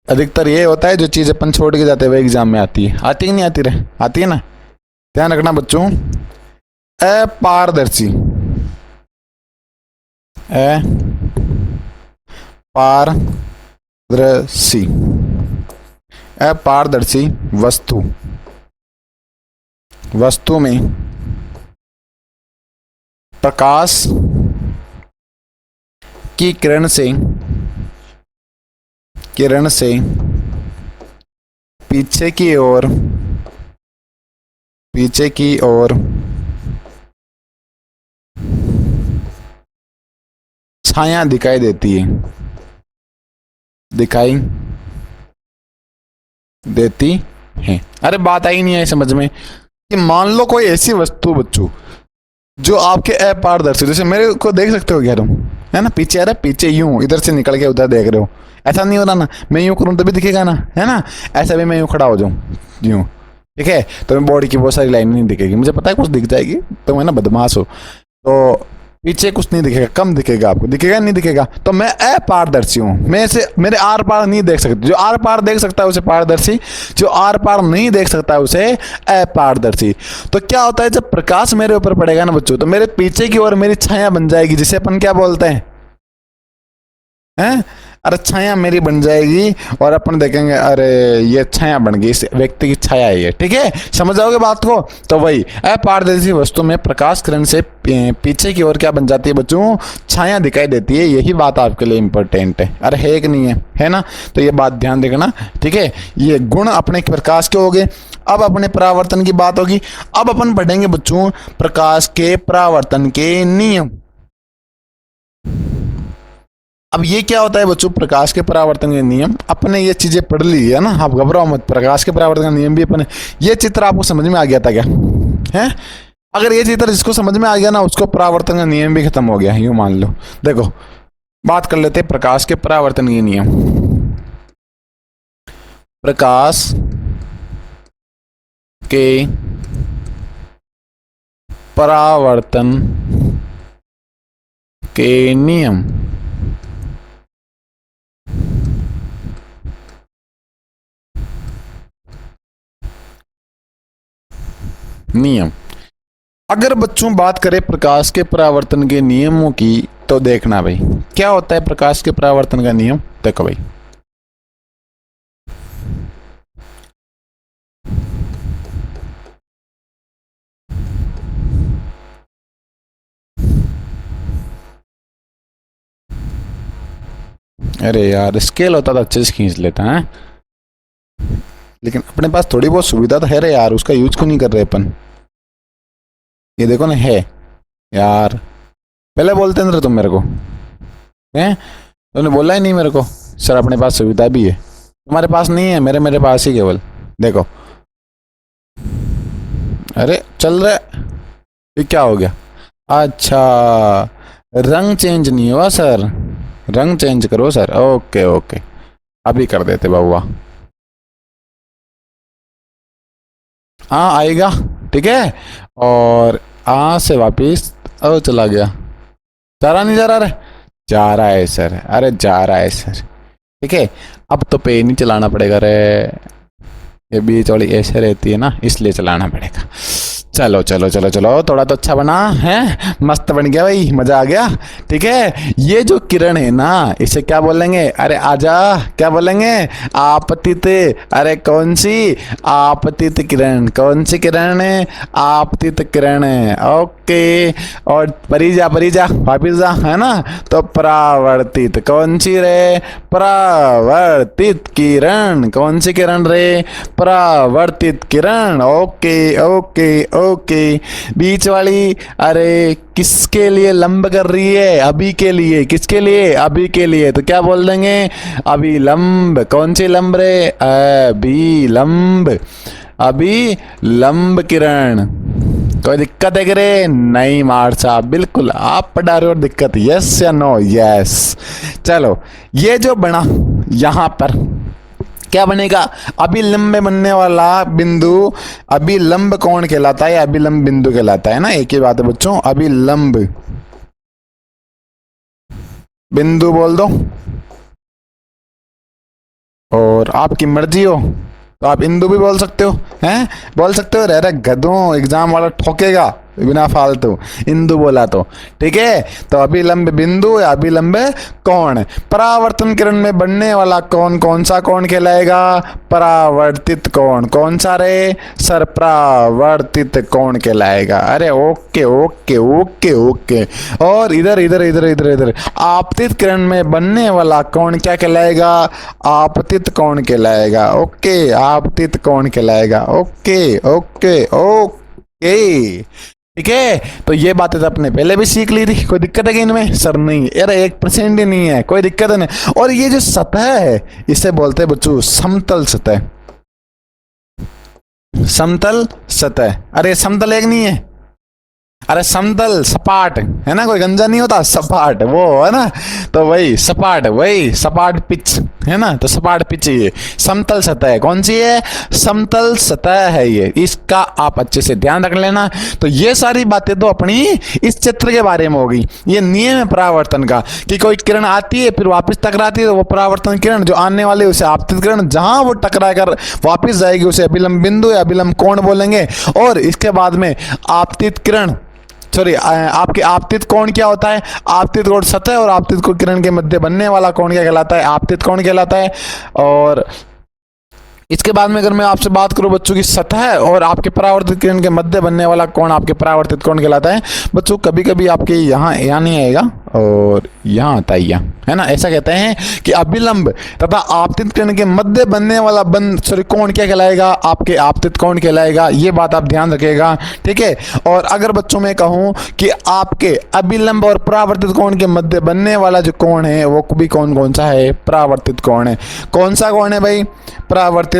अधिकतर ये होता है जो चीज अपन छोड़ के जाते हैं वह एग्जाम में आती है, आती है नहीं आती रे, आती है ना। ध्यान रखना बच्चों, अपारदर्शी अपारदर्शी वस्तु में प्रकाश की किरण से पीछे की ओर छाया दिखाई देती है। अरे बात आई नहीं है समझ में, कि मान लो कोई ऐसी वस्तु बच्चों जो आपके अपारदर्शी, जैसे मेरे को देख सकते हो क्या तुम, है ना, पीछे आ रहा है, पीछे यूं इधर से निकल के उधर देख रहे हो, ऐसा नहीं हो रहा ना, मैं यूं करूं तभी दिखेगा ना, है ना, ऐसा भी मैं यूं खड़ा हो जाऊं यूं, ठीक है, तो मैं बॉडी की बहुत सारी लाइन नहीं दिखेगी, मुझे पता है कुछ दिख जाएगी, तो मैं ना बदमाश हो, तो पीछे कुछ नहीं दिखेगा, कम दिखेगा, आपको दिखेगा नहीं दिखेगा, तो मैं अपारदर्शी हूं, मैं से मेरे आर पार नहीं देख सकते, जो आर पार देख सकता है उसे पारदर्शी, जो आर पार नहीं देख सकता है उसे अपारदर्शी। तो क्या होता है, जब प्रकाश मेरे ऊपर पड़ेगा ना बच्चों, तो मेरे पीछे की ओर मेरी छाया बन जाएगी, जिसे अपन क्या बोलते हैं, अरे छाया मेरी बन जाएगी, और अपन देखेंगे अरे ये छाया बन गई, इस व्यक्ति की छाया है ये, ठीक है, समझ जाओगे बात को। तो वही अपारदर्शी वस्तु में प्रकाश किरण से पीछे की ओर क्या बन जाती है बच्चों, छाया दिखाई देती है, यही बात आपके लिए इंपॉर्टेंट है, अरे है कि नहीं है ना, तो ये बात ध्यान देखना, ठीक है। ये गुण अपने प्रकाश के हो गए। अब अपने परावर्तन की बात होगी, अब अपन पढ़ेंगे बच्चों प्रकाश के परावर्तन के नियम। अब ये क्या होता है बच्चों, प्रकाश के परावर्तन के नियम, अपने ये चीजें पढ़ ली है ना, आप घबराओ मत, प्रकाश के परावर्तन का नियम भी अपने, ये चित्र आपको समझ में आ गया था क्या, है, अगर ये चित्र जिसको समझ में आ गया ना उसको परावर्तन का नियम भी खत्म हो गया, यूं मान लो। देखो बात कर लेते हैं प्रकाश के परावर्तन के नियम। प्रकाश के परावर्तन के नियम, अगर बच्चों बात करें प्रकाश के परावर्तन के नियमों की, तो देखना भाई क्या होता है प्रकाश के परावर्तन का नियम। देखो भाई, अरे यार स्केल होता तो अच्छे से खींच लेता है, लेकिन अपने पास थोड़ी बहुत सुविधा तो है रे यार, उसका यूज क्यों नहीं कर रहे अपन। ये देखो ना है यार, पहले बोलते ना तुम मेरे को, हैं तुमने बोला ही नहीं मेरे को सर अपने पास सुविधा भी है, तुम्हारे पास नहीं है, मेरे मेरे पास ही केवल। देखो अरे चल रहा है, ये क्या हो गया। अच्छा रंग चेंज नहीं हुआ सर, रंग चेंज करो सर। ओके ओके अभी कर देते बाबुआ। हाँ आएगा ठीक है, और आ से वापिस ओ चला गया, जा रहा नहीं जा रहा रे, जा रहा है सर, अरे जा रहा है सर ठीक है। अब तो पे नहीं चलाना पड़ेगा रे, ये बीच वाली ऐसे रहती है ना इसलिए चलाना पड़ेगा। चलो चलो चलो चलो थोड़ा तो अच्छा बना है, मस्त बन गया भाई, मजा आ गया ठीक है। ये जो किरण है ना इसे क्या बोलेंगे, अरे आजा क्या बोलेंगे, आपतित। अरे कौन सी आपतित किरण, कौन सी किरण है, आपतित किरण है। ओके और परी जा वापिस जा है ना, तो परावर्तित कौन सी रे, परावर्तित किरण, कौन सी किरण रे, परावर्तित किरण। ओके ओके ओके बीच वाली अरे किसके लिए लंब कर रही है, अभी के लिए, किसके लिए, अभी के लिए, तो क्या बोल देंगे, अभी लंब। कौन सी लंब रे, अभी लंब, अभी लंब किरण। कोई दिक्कत है रे, नहीं मार साहब बिल्कुल आप पढ़ा रहे हो, दिक्कत यस या नो, यस। चलो ये जो बना यहां पर क्या बनेगा, अभिलंब बनने वाला बिंदु अभिलंब कौन कहलाता है, अभिलंब बिंदु कहलाता है ना, एक ही बात है बच्चों, अभिलंब बिंदु बोल दो, और आपकी मर्जी हो तो आप इंदु भी बोल सकते हो, हैं बोल सकते हो, रह गधों एग्जाम वाला ठोकेगा बिना फालतू, इंदु बोला तो ठीक है। तो अभिलंब बिंदु या अभिलंब कोण, परावर्तन किरण में बनने वाला कौन, कौन सा कोण कहलाएगा, परावर्तित कोण। कौन सा रे सर, परावर्तित कोण कहलाएगा। अरे ओके ओके ओके ओके। और इधर इधर इधर इधर इधर आपतित किरण में बनने वाला कोण क्या कहलाएगा, आपतित कोण कहलाएगा। ओके आपतित कोण कहलाएगा। ओके ओके ओके ठीक है। तो ये बातें तो अपने पहले भी सीख ली थी, कोई दिक्कत है कि इनमें, सर नहीं अरे 1% ही नहीं है, कोई दिक्कत नहीं। और ये जो सतह है इसे बोलते हैं बच्चों समतल सतह, समतल सतह। अरे समतल एक नहीं है, अरे समतल सपाट है ना, कोई गंजा नहीं होता, सपाट वो है ना, तो वही सपाट, वही सपाट पिच है ना, तो सपाट पिच ये समतल सतह है। कौन सी है, समतल सतह है ये, इसका आप अच्छे से ध्यान रख लेना। तो ये सारी बातें तो अपनी इस चित्र के बारे में होगी। ये नियम है परावर्तन का कि कोई किरण आती है फिर वापस टकराती है, तो वो परावर्तन किरण जो आने वाली है उसे आपतित किरण, जहां वो टकरा कर वापिस जाएगी उसे अभिलंब बिंदु या अभिलंब कोण बोलेंगे। और इसके बाद में आपतित किरण सॉरी आपके आपतित कोण क्या होता है, आपतित कोण सतह और आपतित कोण किरण के मध्य बनने वाला कोण क्या कहलाता है, आपतित कोण कहलाता है। और इसके बाद में अगर मैं आपसे बात करूं बच्चों की सतह और आपके परावर्तित किरण के मध्य बनने वाला कोण आपके परावर्तित कोण कहलाता है। बच्चों कभी कभी आपके यहाँ नहीं आएगा और यहाँ आता है ना, ऐसा कहते हैं कि अभिलंब तथा आपतित किरण के मध्य बनने वाला कोण क्या कहलाएगा, आपके आपतित कोण कहलाएगा। ये बात आप ध्यान रखिएगा ठीक है। और अगर बच्चों में कहूं कि आपके अभिलंब और परावर्तित कोण के मध्य बनने वाला जो कोण है वो भी कौन सा है, परावर्तित कोण है। कौन सा कोण है भाई, परावर्तित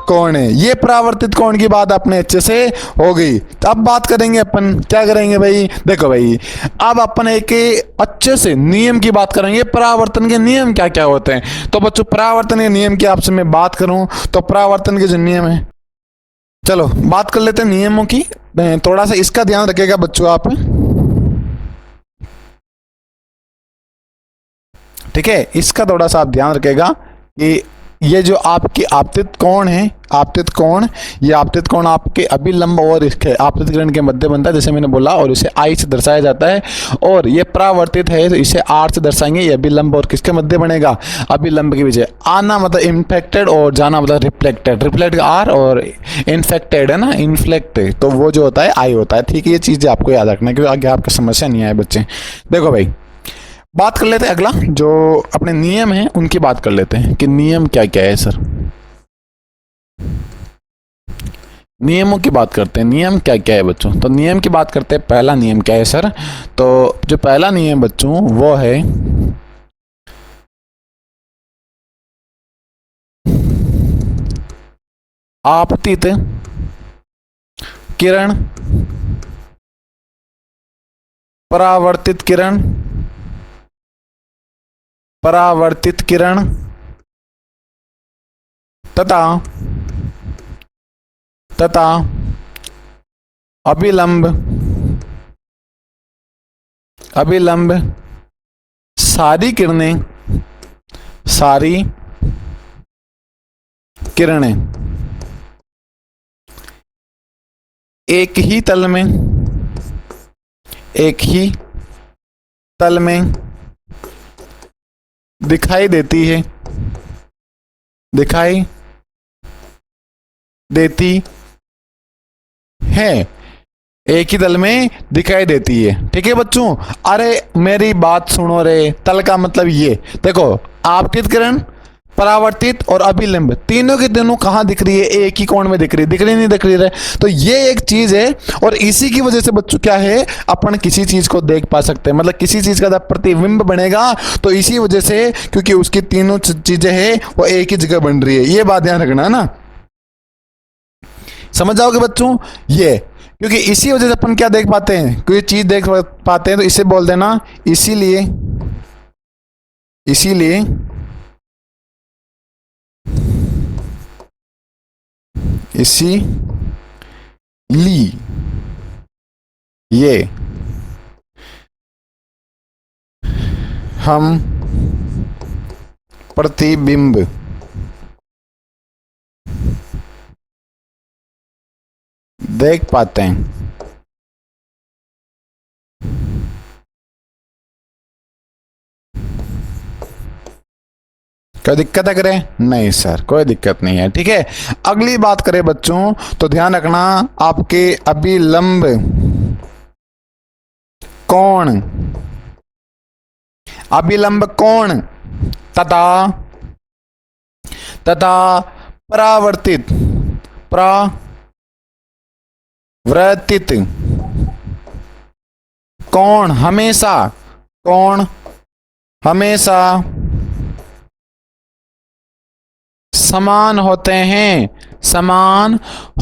कोण है। ये परावर्तित कोण की बात अपने अच्छे से हो गई। अब बात करेंगे अपन क्या करेंगे भाई, देखो भाई अब अपन एक अच्छे से नियम की बात करेंगे, परावर्तन के नियम क्या क्या होते हैं। तो बच्चों परावर्तन के नियम की आपसे मैं बात करूं तो परावर्तन के जो नियम है, चलो बात कर लेते हैं नियमों की। थोड़ा सा इसका ध्यान रखिएगा बच्चों आप, ठीक है, इसका थोड़ा सा आप ध्यान रखिएगा कि ये जो आपकी आपतित कोण है, आपतित कोण, ये आपतित कोण आपके अभिलंब और इसके आपतित किरण के मध्य बनता है जैसे मैंने बोला, और इसे आई से दर्शाया जाता है। और ये परावर्तित है तो इसे आर से दर्शाएंगे। ये अभिलंब और किसके मध्य बनेगा, अभिलंब के पीछे। आना मतलब इन्फेक्टेड और जाना मतलब रिफ्लेक्टेड, रिफ्लेक्ट आर और इन्फेक्टेड है ना, इन्फ्लेक्ट तो वो जो होता है आई होता है। ठीक है, ये चीज़ें आपको याद रखना है क्योंकि आगे आपको समस्या नहीं आए बच्चे। देखो भाई बात कर लेते हैं अगला, जो अपने नियम हैं उनकी बात कर लेते हैं कि नियम क्या क्या है सर। नियमों की बात करते हैं, नियम क्या क्या है बच्चों। तो नियम की बात करते हैं, पहला नियम क्या है सर। तो जो पहला नियम बच्चों वो है आपतित किरण परावर्तित किरण, परावर्तित किरण तथा तथा अभिलंब, अभिलंब सारी किरणें, सारी किरणें एक ही तल में, एक ही तल में दिखाई देती है, दिखाई देती है, एक ही तल में दिखाई देती है। ठीक है बच्चों, अरे मेरी बात सुनो रे। तल का मतलब ये देखो, आपतित किरण, परावर्तित और अभिलंब तीनों के तीनों कहाँ दिख रही है, एक ही कोण में दिख रही है, दिख रही नहीं दिख रही है। तो ये एक चीज है, और इसी की वजह से बच्चों क्या है, अपन किसी चीज को देख पा सकते हैं, मतलब किसी चीज का जब प्रतिबिंब बनेगा तो इसी वजह से, क्योंकि उसकी तीनों चीजें हैं वो एक ही जगह बन रही है। ये बात ध्यान रखना है ना, समझ जाओगे बच्चों ये। क्योंकि इसी वजह से अपन क्या देख पाते हैं, कोई चीज देख पाते हैं, तो इसे बोल देना इसीलिए, इसीलिए इसी ली ये हम प्रतिबिंब देख पाते हैं। कोई दिक्कत है करे? नहीं सर, कोई दिक्कत नहीं है। ठीक है, अगली बात करें बच्चों, तो ध्यान रखना आपके अभिलंब कोण, अभिलंब कोण तथा तथा परावर्तित, परावर्तित कोण हमेशा, कोण हमेशा समान होते हैं, समान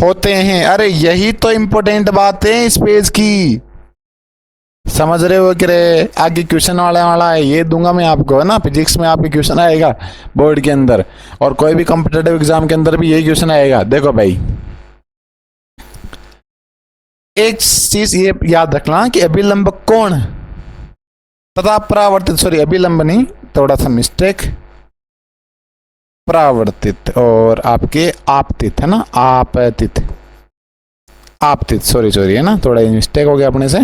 होते हैं। अरे यही तो इंपॉर्टेंट बात है इस पेज की, समझ रहे हो कि रे। आगे क्वेश्चन वाला है, ये दूंगा मैं आपको, है ना। फिजिक्स में आपके क्वेश्चन आएगा बोर्ड के अंदर, और कोई भी कॉम्पिटेटिव एग्जाम के अंदर भी यही क्वेश्चन आएगा। देखो भाई, एक चीज ये याद रखना कि अभिलंब कोण तथा परावर्तित, सॉरी अभिलंब नहीं, थोड़ा सा मिस्टेक, परावर्तित और आपके आपतित, है ना, आपतित, आपतित, सॉरी सॉरी, है ना, थोड़ा मिस्टेक हो गया अपने से।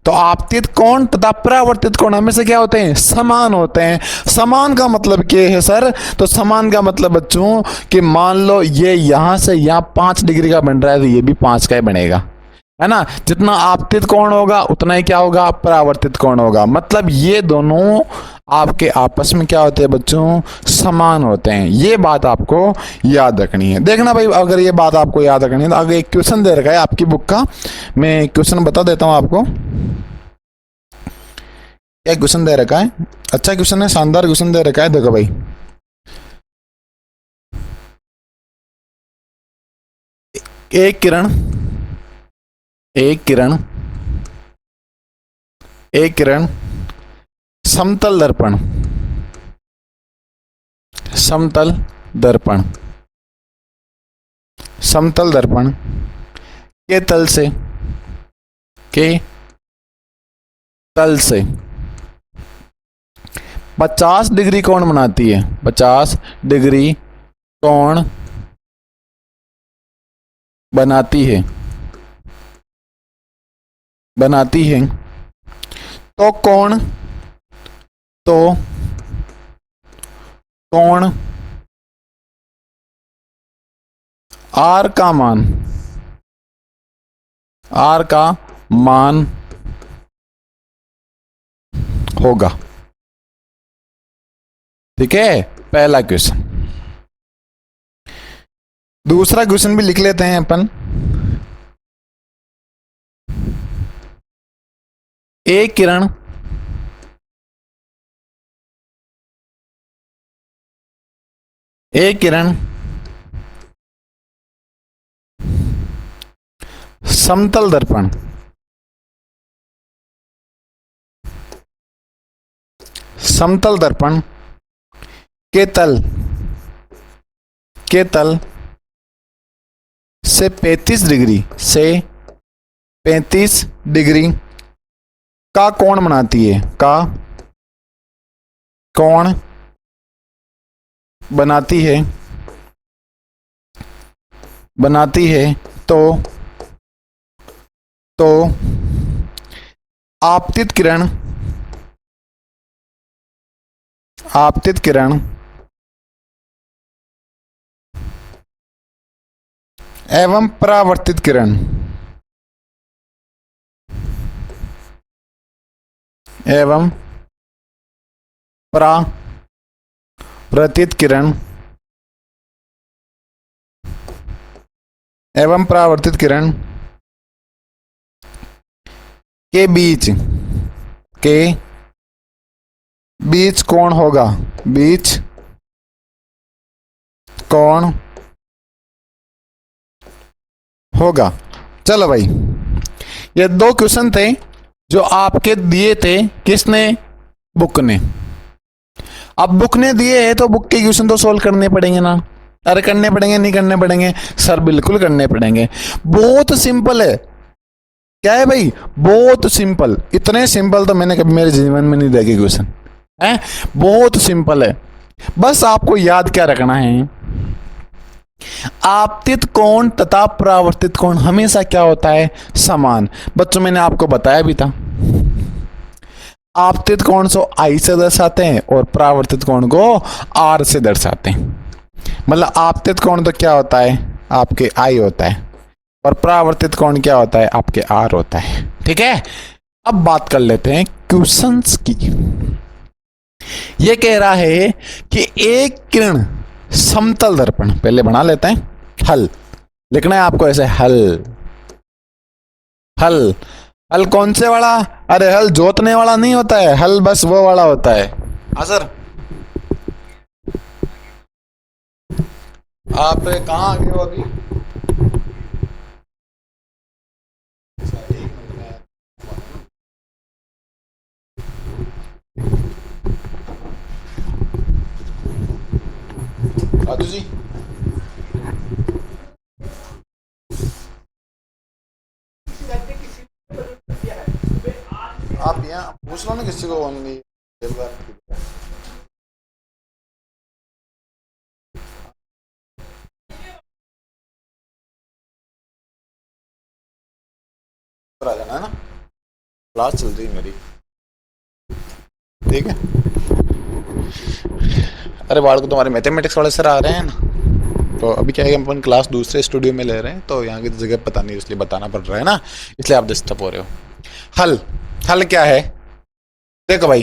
तो आपतित कोण तथा परावर्तित कोण हमेशा क्या होते हैं, समान होते हैं। समान का मतलब क्या है सर? तो समान का मतलब बच्चों कि मान लो ये यहां से यहां 5 डिग्री का बन रहा है, तो ये भी 5 का ही बनेगा, है ना। जितना आपतित कोण होगा उतना ही क्या होगा, परावर्तित कोण होगा। मतलब ये दोनों आपके आपस में क्या होते हैं बच्चों, समान होते हैं। ये बात आपको याद रखनी है। देखना भाई, अगर ये बात आपको याद रखनी है तो आगे एक क्वेश्चन दे रखा है आपकी बुक का, मैं क्वेश्चन बता देता हूं आपको। क्या क्वेश्चन दे रखा है, अच्छा क्वेश्चन है, शानदार क्वेश्चन दे रखा है। देखो भाई, एक किरण, एक किरण, एक किरण समतल दर्पण, समतल दर्पण, समतल दर्पण के तल से, के तल से 50 डिग्री कोण बनाती है, 50 डिग्री कोण बनाती है, बनाती है। तो कोण, तो कोण आर का मान, आर का मान होगा। ठीक है, पहला क्वेश्चन। दूसरा क्वेश्चन भी लिख लेते हैं अपन। एक किरण समतल दर्पण के तल से 35 डिग्री का कोण बनाती है, तो आपतित किरण एवं परावर्तित किरण के बीच कौन होगा। चलो भाई, ये दो क्वेश्चन थे जो आपके दिए थे, किसने? बुक ने। अब बुक ने दिए हैं तो बुक के क्वेश्चन तो सोल्व करने पड़ेंगे ना। अरे करने पड़ेंगे, नहीं करने पड़ेंगे? सर बिल्कुल करने पड़ेंगे। बहुत सिंपल है। क्या है भाई? बहुत सिंपल। इतने सिंपल तो मैंने कभी मेरे जीवन में नहीं देखे क्वेश्चन है। बहुत सिंपल है। बस आपको याद क्या रखना है, आपतित कोण तथा परावर्तित कोण हमेशा क्या होता है? समान। बच्चों मैंने आपको बताया भी था, आपतित कोण को आई से दर्शाते हैं और परावर्तित कोण को आर से दर्शाते हैं। मतलब आपतित कोण तो क्या होता है? आपके आई होता है, और परावर्तित कोण क्या होता है? आपके आर होता है। ठीक है, अब बात कर लेते हैं क्वेश्चंस की। यह कह रहा है कि एक किरण समतल दर्पण, पहले बना लेते हैं हल। लिखना है आपको ऐसे, हल कौन से वाला? अरे हल जोतने वाला नहीं होता है, हल बस वो वाला होता है। हाँ सर, आप कहाँ आगे हो अभी? राजू जी, आप यहाँ पूछ लो ना किसी को। नहीं आ जाना है ना, क्लास चल रही है मेरी। ठीक है। अरे बाढ़ को तुम्हारे मैथमेटिक्स वाले सर आ रहे हैं ना, तो अभी क्या है, हम अपन क्लास दूसरे स्टूडियो में ले रहे हैं, तो यहाँ की जगह पता नहीं, इसलिए बताना पड़ रहा है ना, इसलिए आप डिस्टर्ब हो रहे हो। हल क्या है? देखो भाई,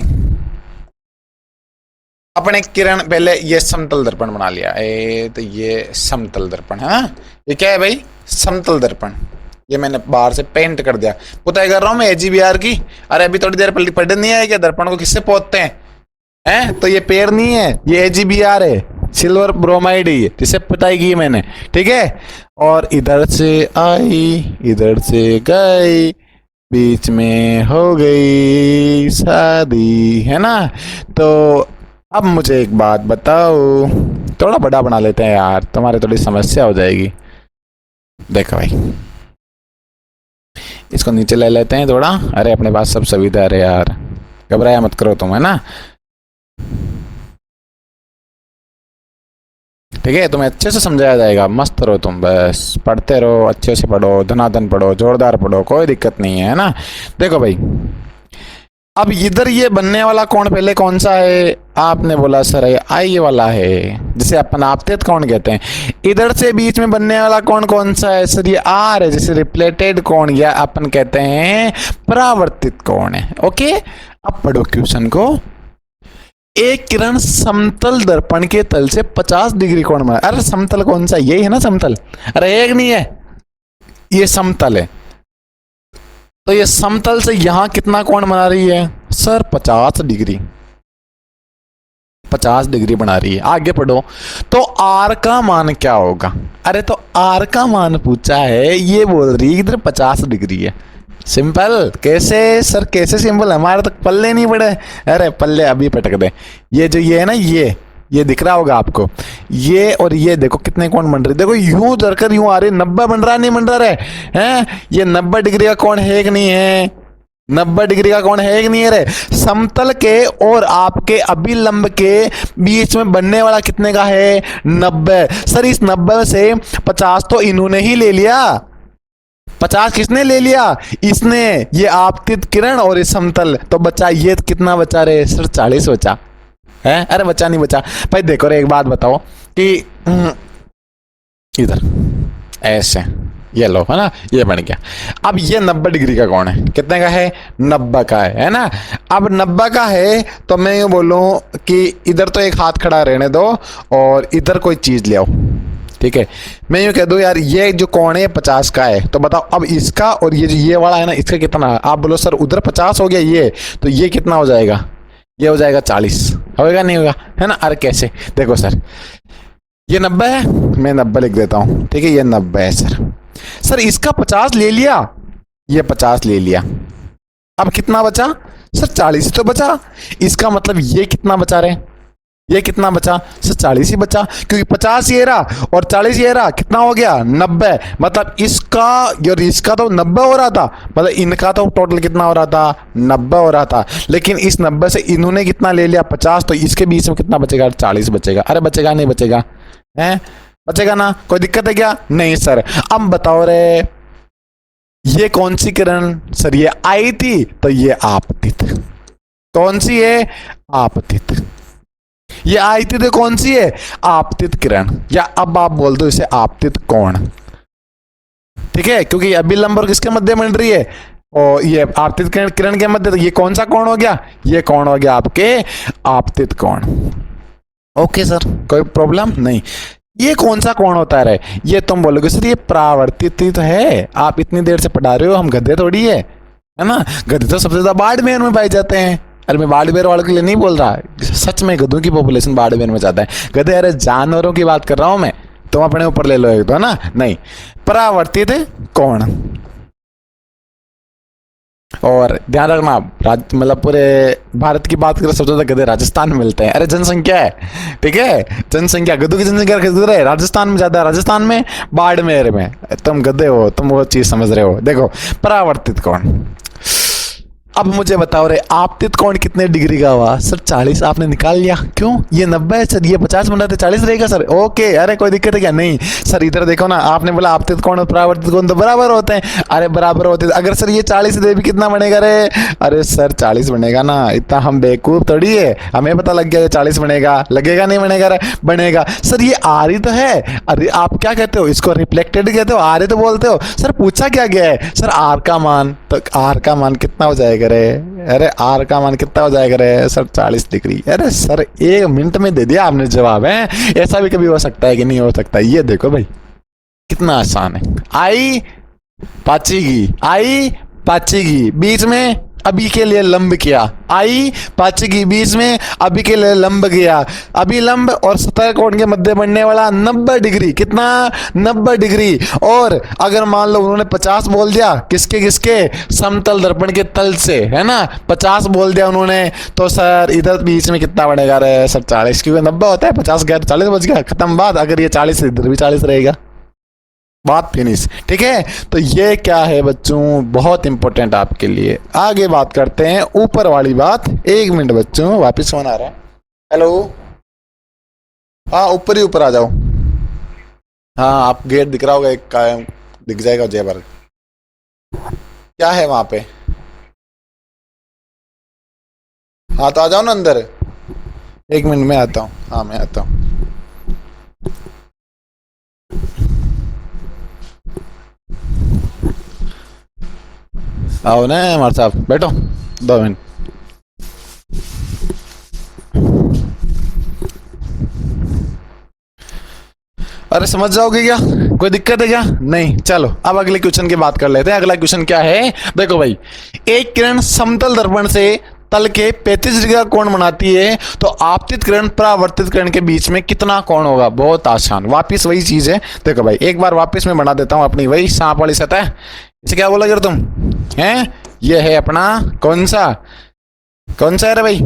अपने किरण, पहले ये समतल दर्पण बना लिया तो ये समतल दर्पण है। ये क्या है भाई? समतल दर्पण। ये मैंने बाहर से पेंट कर दिया, पुताई कर रहा हूँ मैं AGBR की। अरे अभी थोड़ी देर पढ़ नहीं आया क्या? दर्पण को किससे पोतते हैं? तो ये पेड़ नहीं है, ये AGBR है, सिल्वर ब्रोमाइड ही है, जिसे पुताई की मैंने। ठीक है, और इधर से आई, इधर से गई, बीच में हो गई शादी, है ना। तो अब मुझे एक बात बताओ, थोड़ा बड़ा बना लेते हैं यार, तुम्हारे थोड़ी समस्या हो जाएगी। देखो भाई, इसको नीचे ले लेते हैं थोड़ा। अरे अपने पास सब सुविधा। अरे यार घबराया मत करो तुम, है ना। ठीक है, तुम्हें अच्छे से समझाया जाएगा, मस्त रहो तुम, बस पढ़ते रहो, अच्छे से पढ़ो, धनाधन पढ़ो, जोरदार पढ़ो, कोई दिक्कत नहीं है ना। देखो भाई, अब इधर ये बनने वाला कोण पहले कौन सा है? आपने बोला सर ये आई वाला है, जिसे अपन आपतित कोण कहते हैं। इधर से बीच में बनने वाला कोण कौन सा है? सर ये आर है, जिसे रिफ्लेक्टेड कोण या अपन कहते हैं परावर्तित कोण है। ओके, अब पढ़ो क्वेश्चन को। एक किरण समतल दर्पण के तल से 50 डिग्री कोण बना। अरे समतल कौन सा, यही है ना समतल। अरे एक नहीं है, ये समतल है। तो ये समतल से यहां कितना कोण बना रही है सर? 50 डिग्री, 50 डिग्री बना रही है। आगे पढ़ो। तो आर का मान क्या होगा? अरे तो आर का मान पूछा है, ये बोल रही है इधर 50 डिग्री है। सिंपल। कैसे सर, कैसे सिंपल? हमारे तक पल्ले नहीं पड़े। अरे पल्ले अभी पटक दे। ये जो ये है ना, ये दिख रहा होगा आपको, ये और ये देखो कितने कोण बन रहे। देखो यूं धरकर यूं आ रही, 90 बन रहा नहीं बन रहा रे? हैं, ये 90 डिग्री का कोण है कि नहीं है? 90 डिग्री का कोण है कि नहीं है रे? समतल के और आपके अभिलंब के बीच में बनने वाला कितने का है? 90। सर इस 90 से 50 तो इन्होंने ही ले लिया। 50 किसने ले लिया? इसने। ये आपतित किरण और ये समतल, तो बचा ये कितना बचा रे सर? 40 बचा है। अरे बचा नहीं बचा भाई। देखो रे एक बात बताओ कि इधर ऐसे ये लो है ना, ये बन गया। अब ये 90 डिग्री का कोण है, कितने का है? 90 का है ना। अब 90 का है तो मैं यूं बोलूं कि इधर तो एक हाथ खड़ा रहने दो और इधर कोई चीज ले आओ, ठीक है। मैं यूं कह दूं यार ये जो कोण है 50 का है, तो बताओ अब इसका और ये वाला है ना, इसका कितना? आप बोलो सर उधर 50 हो गया ये, तो ये कितना हो जाएगा? ये हो जाएगा 40। होगा नहीं होगा, है ना? अरे कैसे? देखो सर ये 90 है, मैं 90 लिख देता हूं, ठीक है। ये 90 है सर। सर इसका 50 ले लिया, ये 50 ले लिया। अब कितना बचा सर? 40 तो बचा। इसका मतलब ये कितना बचा रहे? ये कितना बचा सर? 40 ही बचा, क्योंकि 50 ये रहा और 40 ये रहा। कितना हो गया? 90। मतलब इसका और इसका तो 90 हो रहा था, मतलब इनका तो टोटल कितना हो रहा था? 90 हो रहा था। लेकिन इस 90 से इन्होंने कितना ले लिया? 50। तो इसके बीच में कितना बचेगा? 40 बचेगा। अरे बचेगा नहीं बचेगा? है बचेगा ना? कोई दिक्कत है क्या? नहीं सर। अब बताओ रे ये कौन सी किरण? सर ये आई थी, तो ये आपतित। कौन सी है? आपतित। ये आई थी तो कौन सी है? आपतित किरण, या अब आप बोल दो इसे आपतित कोण, ठीक है। क्योंकि अभिलंब और किसके मध्य बन रही है? और ये आपतित किरण के मध्य। तो ये कौन सा कोण हो गया? ये कोण हो गया आपके आपतित कोण। ओके सर, कोई प्रॉब्लम नहीं। ये कौन सा कोण होता है? ये तुम बोलोगे सर ये परावर्तित तो है। आप इतनी देर से पढ़ा रहे हो, हम गधे थोड़ी है ना? गधे तो सबसे ज्यादा बाड़मेर में पाए जाते हैं। अरे मैं बाड़मेर वालों के लिए नहीं बोल रहा, सच में गधों की पॉपुलेशन बाड़मेर में ज्यादा है। गधे अरे जानवरों की बात कर रहा हूं मैं, तुम अपने ऊपर ले लो एक तो, है ना? नहीं, परावर्तित कोण। और ध्यान रखना, मतलब पूरे भारत की बात करें सबसे ज्यादा गधे राजस्थान में मिलते हैं। अरे जनसंख्या है, ठीक है, जनसंख्या, गधों की जनसंख्या किधर है? राजस्थान में ज्यादा है। राजस्थान में बाड़मेर में। तुम गधे हो, तुम वो चीज समझ रहे हो। देखो परावर्तित कोण। अब मुझे बताओ रे आपतित कोण कितने डिग्री का हुआ? सर 40 आपने निकाल लिया। क्यों? ये 90 है सर, ये 50 बन रहा था, 40 रहेगा सर। ओके, अरे कोई दिक्कत है क्या? नहीं सर, इधर देखो ना, आपने बोला आपतित कोण और परावर्तित कोण तो बराबर होते हैं। अरे बराबर होते हैं, अगर सर ये 40 दे भी कितना बनेगा रे? अरे सर 40 बनेगा ना, इतना हम बेवकूफ थोड़ी है, हमें पता लग गया ये 40 बनेगा। लगेगा नहीं बनेगा रे? बनेगा। सर ये आर ही तो है। अरे आप क्या कहते हो इसको? रिफ्लेक्टेड कहते हो, आर ही तो बोलते हो। सर पूछा क्या गया है? सर आर का मान, तो आर का मान कितना हो जाएगा रे? अरे आर का मान कितना हो जाएगा रे सर? 40 डिग्री। अरे सर 1 मिनट में दे दिया आपने जवाब। है ऐसा भी कभी हो सकता है कि नहीं हो सकता? ये देखो भाई कितना आसान है। आई पाचेगी, आई पाचेगी, बीच में अभी के लिए लंब किया। आई पाचेगी, बीच में अभी के लिए लंब गया। अभिलंब और सतह कोण के मध्य बनने वाला 90 डिग्री। कितना? 90 डिग्री। और अगर मान लो उन्होंने 50 बोल दिया, किसके किसके? समतल दर्पण के तल से, है ना? 50 बोल दिया उन्होंने, तो सर इधर बीच में कितना बनेगा रे सर? 40, क्योंकि 90 होता है, 50 गया तो 40 बच गया, खत्म बात। अगर ये 40 इधर भी 40 रहेगा, बात फिनिश, ठीक है। तो ये क्या है बच्चों, बहुत इंपॉर्टेंट आपके लिए। आगे बात करते हैं ऊपर वाली बात। 1 मिनट बच्चों, वापिस फोन आ रहा है। हेलो, हाँ ऊपर ही ऊपर आ जाओ। हाँ आप गेट दिख रहा होगा, एक दिख जाएगा जय भारत। क्या है वहां पे? हाँ तो आ जाओ ना अंदर। 1 मिनट में आता हूँ। हाँ मैं आता हूँ। आओ ना हमारे साहब, बैठो 2 मिनट। अरे समझ जाओगे क्या, कोई दिक्कत है क्या? नहीं। चलो अब अगले क्वेश्चन की बात कर लेते हैं। अगला क्वेश्चन क्या है, देखो भाई, एक किरण समतल दर्पण से तल के 35 डिग्री का कोण बनाती है, तो आपतित किरण परावर्तित किरण के बीच में कितना कोण होगा? बहुत आसान, वापिस वही चीज है। देखो भाई एक बार वापिस मैं बना देता हूं अपनी वही सांप वाली सतह। इसे क्या बोला कर तुम हैं? ये है अपना कौन सा है रे भाई?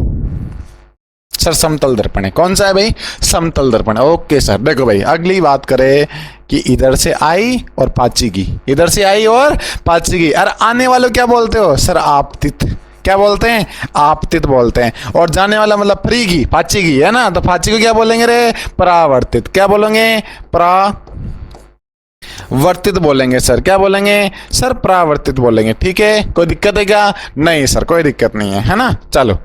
सर समतल दर्पण है। कौन सा है भाई? समतल दर्पण। Okay sir. देखो भाई अगली बात करें कि इधर से आई और पाची की, इधर से आई और पाची की। अरे आने वालों क्या बोलते हो? सर आपतित। क्या बोलते हैं? आपतित बोलते हैं। और जाने वाला मतलब फ्री की, पाची की, है ना? तो पाची को क्या बोलेंगे रे? परावर्तित। क्या बोलेंगे? परावर्तित बोलेंगे सर। क्या बोलेंगे सर? परावर्तित बोलेंगे। ठीक है, कोई दिक्कत है क्या? नहीं सर कोई दिक्कत नहीं है ना? चलो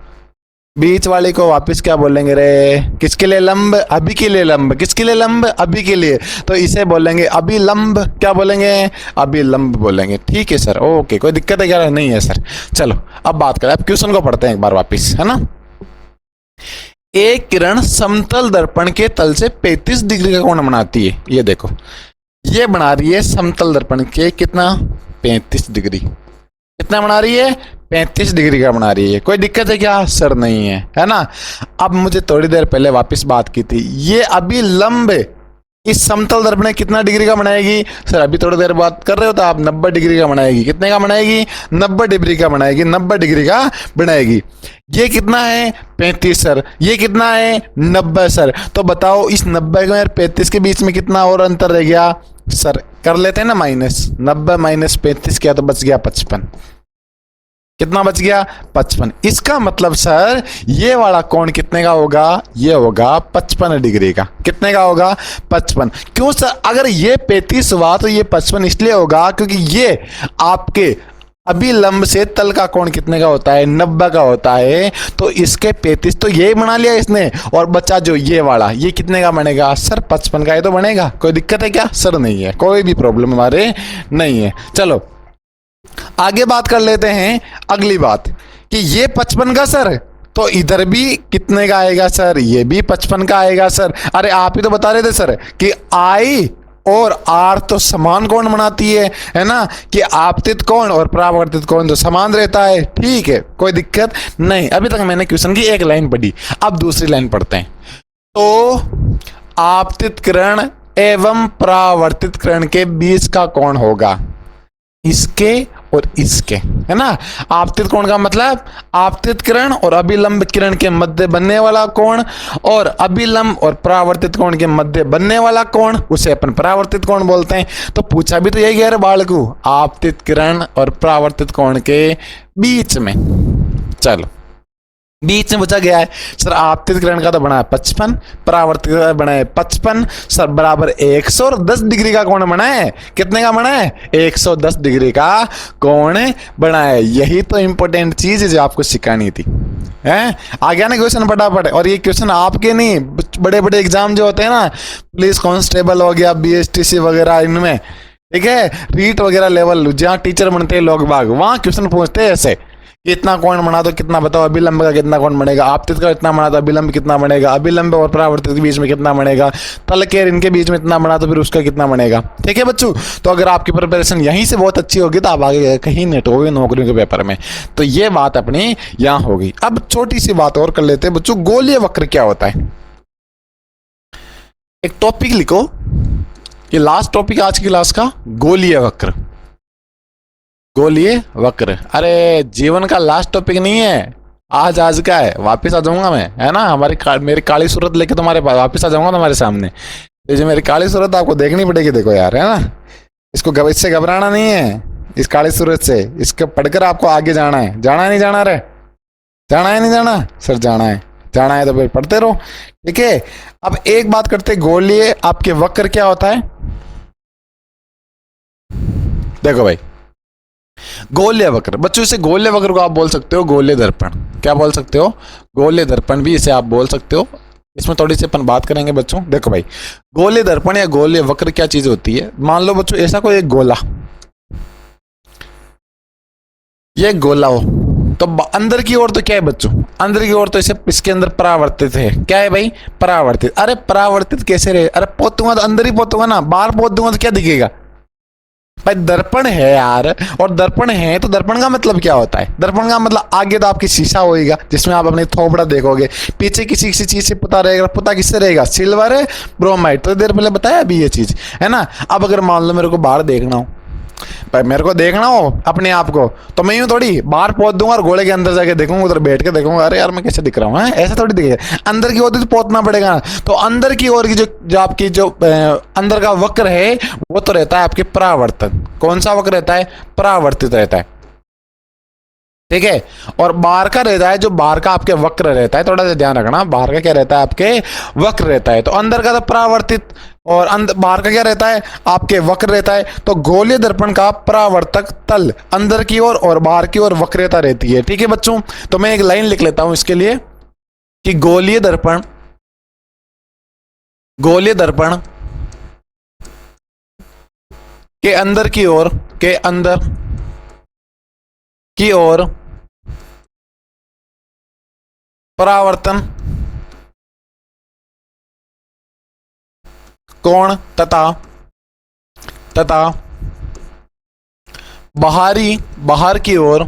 बीच वाले को वापस क्या बोलेंगे रे? किसके लिए लंब? अभी के लिए लंब। किसके लिए लंब? अभी के लिए। तो इसे बोलेंगे अभिलंब। क्या बोलेंगे? अभिलंब बोलेंगे। ठीक है सर, ओके, कोई दिक्कत है क्या? नहीं है सर। चलो अब बात करें, अब क्वेश्चन को पढ़ते हैं एक बार वापस, है ना? एक किरण समतल दर्पण के तल से 35 डिग्री का कोण बनाती है। ये देखो, ये बना रही है समतल दर्पण के कितना? 35 डिग्री। कितना बना रही है? 35 डिग्री का बना रही है। कोई दिक्कत है क्या? सर नहीं है, है ना? अब मुझे थोड़ी देर पहले वापस बात की थी, ये अभी लंब इस समतल दर्पण कितना डिग्री का बनाएगी? सर अभी थोड़ी देर बात कर रहे हो तो आप 90 डिग्री का बनाएगी। कितने का बनाएगी? 90 डिग्री का बनाएगी। 90 डिग्री का बनाएगी। ये कितना है? 35 सर। ये कितना है? 90 सर। तो बताओ इस 90 के और 35 के बीच में कितना और अंतर रह गया? सर कर लेते हैं ना माइनस। 90 माइनस 35 किया तो बच गया 55। कितना बच गया? 55। इसका मतलब सर ये वाला कोण कितने का होगा? ये होगा 55 डिग्री का। कितने का होगा? 55। क्यों सर? अगर ये 35 हुआ तो ये 55 इसलिए होगा क्योंकि ये आपके अभिलंब से तल का कोण कितने का होता है? 90 का होता है। तो इसके 35 तो ये बना लिया इसने, और बचा जो ये वाला, ये कितने का बनेगा? सर 55 का ही तो बनेगा। कोई दिक्कत है क्या? सर नहीं है, कोई भी प्रॉब्लम हमारे नहीं है। चलो आगे बात कर लेते हैं। अगली बात कि ये 55 का सर, तो इधर भी कितने का आएगा सर? ये भी 55 का आएगा सर। अरे आप ही तो बता रहे थे सर कि आई और आर तो समान कोण बनाती है ना? कि आपतित कोण और परावर्तित कोण तो समान रहता है। ठीक है, कोई दिक्कत नहीं। अभी तक मैंने क्वेश्चन की एक लाइन पढ़ी, अब दूसरी लाइन पढ़ते हैं। तो आपतित किरण एवं परावर्तित किरण के बीच का कोण होगा इसके और इसके, है ना? आपतित कोण का मतलब आपतित किरण और अभिलंब किरण के मध्य बनने वाला कोण, और अभिलंब और परावर्तित कोण के मध्य बनने वाला कोण, उसे अपन परावर्तित कोण बोलते हैं। तो पूछा भी तो यही है बालकू, आपतित किरण और परावर्तित कोण के बीच में। चलो बीच में पूछा गया है सर आपतित किरण का तो बना है 55, परावर्तित का बना है 55 सर, बराबर 110 डिग्री का कोण बना है। कितने का बना है? 110 डिग्री का कोण बना है। यही तो इंपॉर्टेंट चीज है जो आपको सिखानी थी, है? आ गया ना क्वेश्चन फटाफट। और ये क्वेश्चन आपके नहीं, बड़े बड़े एग्जाम जो होते हैं ना, पुलिस कांस्टेबल हो गया, BSTC वगैरह, इनमें ठीक है, रीट वगैरह लेवल जहाँ टीचर बनते हैं लोग बाग, वहां क्वेश्चन पूछते हैं ऐसे, इतना कोण बना तो कितना बताओ? अभिलंब का कितना कोण बनेगा? आपतित का इतना बना तो अभिलंब कितना बनेगा? अभिलंब और परावर्तित के बीच में कितना बनेगा? तल के इनके बीच में इतना बना तो फिर उसका कितना बनेगा? ठीक है बच्चों, तो अगर आपकी प्रिपरेशन यहीं से बहुत अच्छी होगी तो आप आगे कहीं नेट होगी नौकरियों के पेपर में। तो ये बात अपनी यहाँ होगी। अब छोटी सी बात और कर लेते हैं बच्चों, गोलीय वक्र क्या होता है? एक टॉपिक लिखो, ये लास्ट टॉपिक आज की क्लास का, गोलीय वक्र। गोलीय वक्र, अरे जीवन का लास्ट टॉपिक नहीं है, आज का है। वापस आ जाऊंगा मैं, है ना? मेरी काली सूरत लेके तुम्हारे पास वापस आ जाऊंगा तुम्हारे सामने। ये जो मेरी काली सूरत आपको देखनी पड़ेगी, देखो यार, है ना? इससे घबराना नहीं है, इस काली सूरत से। इसके पढ़कर आपको आगे जाना है। जाना है नहीं जाना? रे जाना है नहीं जाना? सर जाना है। जाना है तो फिर पढ़ते रहो, ठीक है? अब एक बात करते, गोलीय आपके वक्र क्या होता है? देखो भाई, गोलीय वक्र, बच्चों इसे गोलीय वक्र को आप बोल सकते हो गोलीय दर्पण। क्या बोल सकते हो? गोलीय दर्पण भी इसे आप बोल सकते हो। इसमें थोड़ी सी अपन बात करेंगे बच्चों। देखो भाई, गोलीय दर्पण या गोलीय वक्र क्या चीज होती है? मान लो बच्चों ऐसा कोई एक गोला, ये गोला हो, तो अंदर की ओर तो क्या है बच्चों, अंदर की ओर तो इसे इसके अंदर परावर्तित है, क्या है भाई, परावर्तित। अरे परावर्तित कैसे रहे, अरे पोत दूंगा तो अंदर ही पोत दूंगा ना, बाहर पोत दूंगा तो क्या दिखेगा भाई, दर्पण है यार। और दर्पण है तो दर्पण का मतलब क्या होता है, दर्पण का मतलब आगे तो आपकी शीशा होएगा जिसमें आप अपने थोपड़ा देखोगे, पीछे किसी किसी चीज से पुता रहेगा, पुता किससे रहेगा, सिल्वर ब्रोमाइड, तो देर पहले बताया अभी ये चीज है ना। अब अगर मान लो मेरे को बाहर देखना हो भाई, मेरे को देखना हो अपने आप को, तो मैं यूं थोड़ी बाहर पहुंच दूंगा और घोड़े के अंदर जाके देखूंगा, उधर बैठ के देखूंगा, अरे यार मैं कैसे दिख रहा हूँ, ऐसा थोड़ी दिखेगा। अंदर की ओर तो पहुंचना पड़ेगा ना। तो अंदर की ओर की जो आपकी जो अंदर का वक्र है वो तो रहता है आपके परावर्तन। कौन सा वक्र रहता है, परावर्तित रहता है, ठीक है। और बाहर का रहता है, जो बाहर का आपके वक्र रहता है, थोड़ा सा ध्यान रखना, बाहर का क्या रहता है, आपके वक्र रहता है। तो अंदर का तो परावर्तित और बाहर का क्या रहता है, आपके वक्र रहता है। तो गोलीय दर्पण का परावर्तक तल अंदर की ओर और बाहर की ओर वक्रता रहती है, ठीक है बच्चों। तो मैं एक लाइन लिख लेता हूं इसके लिए कि गोलीय दर्पण के अंदर की ओर परावर्तन कोण तथा बाहर की ओर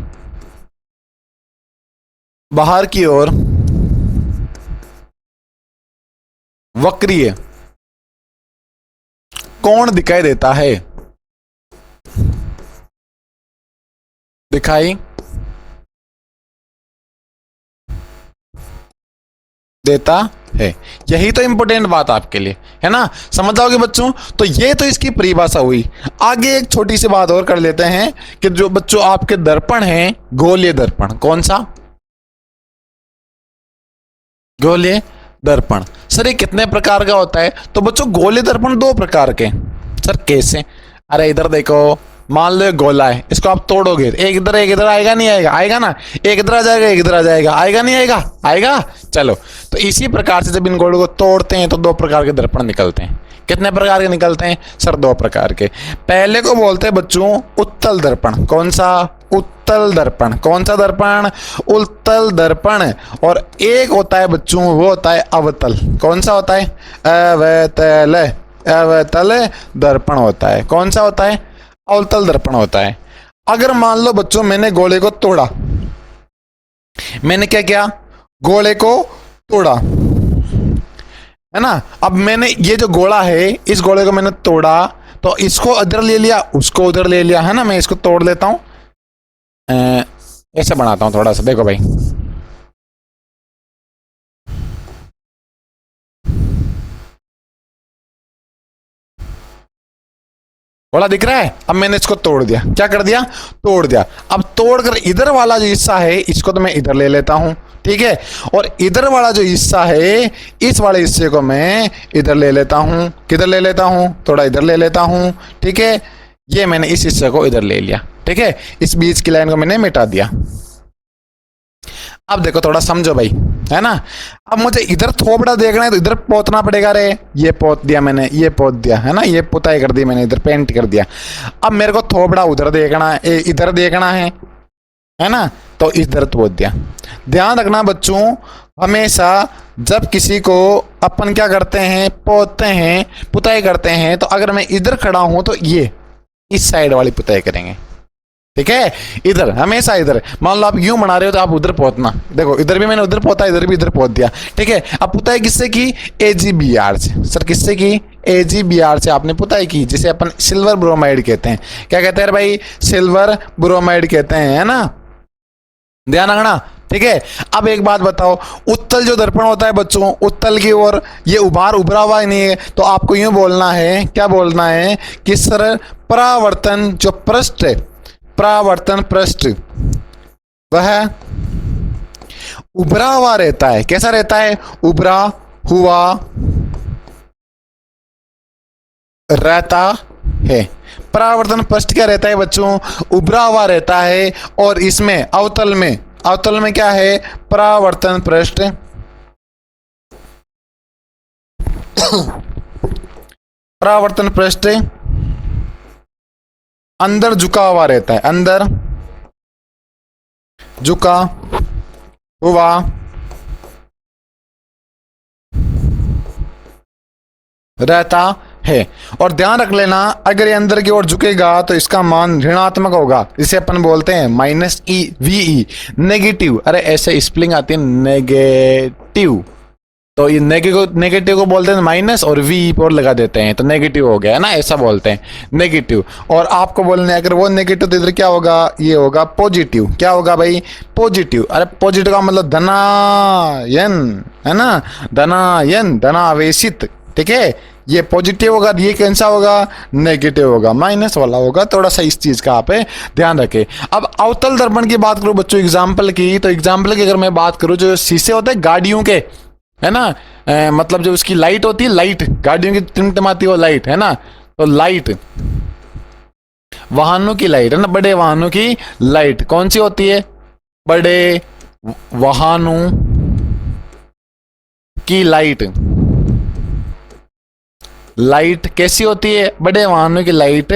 वक्रीय कोण दिखाई देता है, दिखाई देता है। यही तो इंपॉर्टेंट बात आपके लिए है ना, समझ जाओगे बच्चों। तो ये तो इसकी परिभाषा हुई। आगे एक छोटी सी बात और कर लेते हैं कि जो बच्चों आपके दर्पण हैं, गोलीय दर्पण, कौन सा, गोलीय दर्पण। सर ये कितने प्रकार का होता है, तो बच्चों गोलीय दर्पण दो प्रकार के। सर कैसे, अरे इधर देखो, मान लो गोला है, इसको आप तोड़ोगे, एक इधर आएगा नहीं आएगा, आएगा ना, एक इधर आ जाएगा, एक इधर आ जाएगा, आएगा नहीं आएगा, आएगा। चलो, तो इसी प्रकार से जब इन गोलों को तोड़ते हैं तो दो प्रकार के दर्पण निकलते हैं। कितने प्रकार के निकलते हैं, सर दो प्रकार के। पहले को बोलते हैं बच्चों उत्तल दर्पण। कौन सा, उत्तल दर्पण। कौन सा दर्पण, उत्तल दर्पण। और एक होता है बच्चों, वो होता है अवतल। कौन सा होता है, अवतल दर्पण होता है। कौन सा होता है, अवतल दर्पण होता है। अगर मान लो बच्चों मैंने गोले को तोड़ा, मैंने क्या किया, गोले को तोड़ा, है ना। अब मैंने ये जो गोला है, इस गोले को मैंने तोड़ा, तो इसको इधर ले लिया, उसको उधर ले लिया, है ना। मैं इसको तोड़ लेता हूं, ऐसे बनाता हूं थोड़ा सा, देखो भाई, गोला दिख रहा है। अब मैंने इसको तोड़ दिया, क्या कर दिया, तोड़ दिया। अब तोड़कर इधर वाला जो हिस्सा है इसको तो मैं इधर ले लेता हूं, ठीक है। और इधर वाला जो हिस्सा है, इस वाले हिस्से को मैं इधर ले लेता हूं। किधर ले लेता हूं, थोड़ा इधर ले लेता हूं, ठीक है। ये मैंने इस हिस्से को इधर ले लिया, ठीक है। इस बीच की लाइन को मैंने मिटा दिया। अब देखो थोड़ा समझो भाई, है ना। अब मुझे इधर थोपड़ा देखना है तो इधर पोतना पड़ेगा। रे ये पोत दिया मैंने, ये पोत दिया, है ना, ये पुताई कर दी मैंने, इधर पेंट कर दिया। अब मेरे को थोपड़ा उधर देखना है, इधर देखना है ना, तो इधर पोत दिया। ध्यान रखना बच्चों, हमेशा जब किसी को अपन क्या करते हैं, पोतते हैं, पुताई करते हैं, तो अगर मैं इधर खड़ा हूं तो ये इस साइड वाली पुताई करेंगे, ठीक है। इधर हमेशा इधर, मान लो आप यूं बना रहे हो तो आप उधर पोतना, देखो इधर भी मैंने उधर पोता, इधर भी इधर पोत दिया, ठीक है। अब पुताई किससे की, AgBr से। सर किससे की, AgBr से आपने पुताई की, जिसे अपन सिल्वर ब्रोमाइड कहते हैं। क्या कहते हैं भाई, सिल्वर ब्रोमाइड कहते हैं, है ना। ध्यान रखना, ठीक है। अब एक बात बताओ, उत्तल जो दर्पण होता है बच्चों, उत्तल की ओर ये उभरा हुआ ही नहीं है, तो आपको यूं बोलना है, क्या बोलना है कि सर परावर्तन जो पृष्ठ है, परावर्तन पृष्ठ वह उभरा हुआ रहता है। कैसा रहता है, उभरा हुआ रहता है। परावर्तन पृष्ठ क्या रहता है बच्चों, उभरा हुआ रहता है। और इसमें अवतल में क्या है, परावर्तन पृष्ठ परावर्तन पृष्ठ अंदर झुका हुआ रहता है, अंदर झुका हुआ रहता है। और ध्यान रख लेना, अगर ये अंदर की ओर झुकेगा तो इसका मान ऋणात्मक होगा, इसे अपन बोलते हैं minus E V E, negative. अरे ऐसे स्पेलिंग आती है नेगेटिव, तो ये नेगेटिव को बोलते हैं माइनस, और वी पर लगा देते हैं तो नेगेटिव हो गया है ना, ऐसा बोलते हैं नेगेटिव। और आपको बोलने अगर वो नेगेटिव तो इधर क्या होगा, ये होगा पॉजिटिव। क्या होगा भाई, पॉजिटिव। अरे पॉजिटिव का मतलब धनायन है ना, धनायन, धनावेशित, ठीक है। ये पॉजिटिव होगा, ये कैसा होगा, नेगेटिव होगा, माइनस वाला होगा। थोड़ा सा इस चीज का आप ध्यान रखें। अब अवतल दर्पण की बात करूं बच्चों एग्जाम्पल की, तो एग्जाम्पल की अगर मैं बात करूं, जो शीशे होते हैं गाड़ियों के, है ना, मतलब जो उसकी लाइट होती है, लाइट गाड़ियों की टिमटिमाती वो लाइट है ना, तो लाइट वाहनों की लाइट है ना, बड़े वाहनों की लाइट कौन सी होती है, बड़े वाहनों की लाइट। लाइट कैसी होती है, बड़े वाहनों की लाइट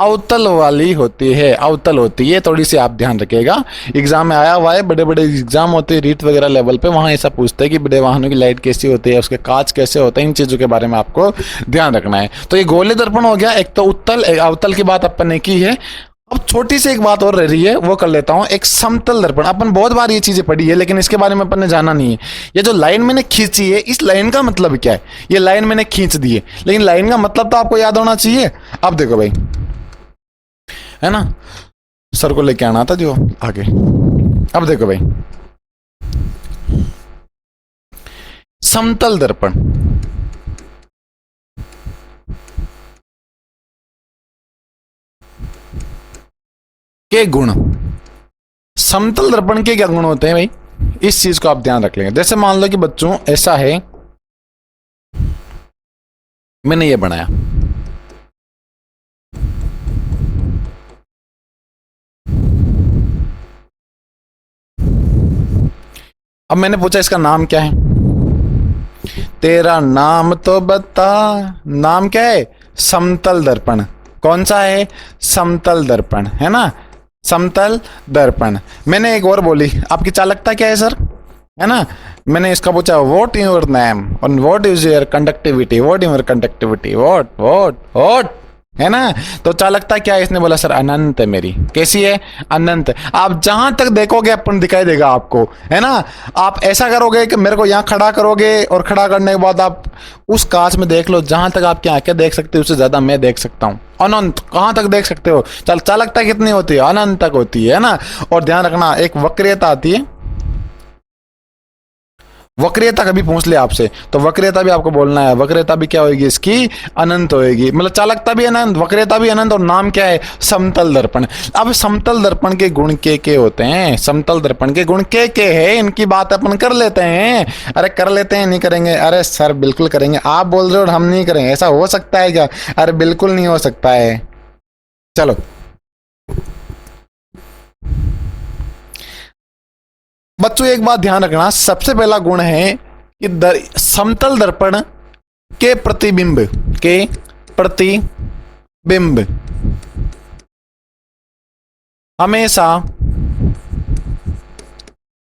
अवतल वाली होती है, अवतल होती है। थोड़ी सी आप ध्यान रखिएगा, एग्जाम में आया हुआ है, बड़े बड़े एग्जाम होते हैं रीट वगैरह लेवल पे, वहां ऐसा पूछते हैं कि बड़े वाहनों की लाइट कैसी होती है, उसके कांच कैसे होते हैं, इन चीजों के बारे में आपको ध्यान रखना है। तो ये गोले दर्पण हो गया, एक तो उत्तल, एक अवतल की बात अपन ने की है। अब छोटी सी एक बात और रह रही है, वो कर लेता हूं, एक समतल दर्पण। अपन बहुत बार ये चीजें पढ़ी है, लेकिन इसके बारे में अपन ने जाना नहीं है। ये जो लाइन मैंने खींची है, इस लाइन का मतलब क्या है, ये लाइन मैंने खींच दी है, लेकिन लाइन का मतलब तो आपको याद होना चाहिए। अब देखो भाई, है ना, सर को लेके आना था जो आगे। अब देखो भाई, समतल दर्पण के गुण, समतल दर्पण के क्या गुण होते हैं भाई, इस चीज को आप ध्यान रख लेंगे। जैसे मान लो कि बच्चों ऐसा है, मैंने ये बनाया, अब मैंने पूछा इसका नाम क्या है, तेरा नाम तो बता, नाम क्या है, समतल दर्पण। कौन सा है, समतल दर्पण, है ना, समतल दर्पण। मैंने एक और बोली, आपकी चालकता क्या है सर, है ना, मैंने इसका पूछा व्हाट योर नेम और what is your conductivity, what your conductivity, what what what, है ना। तो चालकता क्या है, इसने बोला सर अनंत है मेरी। कैसी है, अनंत। आप जहां तक देखोगे अपन दिखाई देगा आपको, है ना। आप ऐसा करोगे कि मेरे को यहाँ खड़ा करोगे, और खड़ा करने के बाद आप उस कांच में देख लो, जहां तक आपकी आंखें देख सकते हो उससे ज्यादा मैं देख सकता हूँ, अनंत। कहां तक देख सकते हो, चालकता कितनी होती है, अनंत तक होती है ना। और ध्यान रखना, एक वक्रियता आती है, वक्रियता कभी पूछ ले आपसे तो वक्रियता भी आपको बोलना है, वक्रियता भी क्या होगी इसकी, अनंत होगी। मतलब चालकता भी अनंत, वक्रियता भी अनंत, और नाम क्या है, समतल दर्पण। अब समतल दर्पण के गुण के होते हैं, समतल दर्पण के गुण के है, इनकी बात अपन कर लेते हैं। अरे कर लेते हैं, नहीं करेंगे, अरे सर बिल्कुल करेंगे। आप बोल रहे हो और हम नहीं करेंगे, ऐसा हो सकता है क्या, अरे बिल्कुल नहीं हो सकता है। चलो बच्चों एक बात ध्यान रखना, सबसे पहला गुण है कि समतल दर्पण के प्रतिबिंब, के प्रतिबिंब हमेशा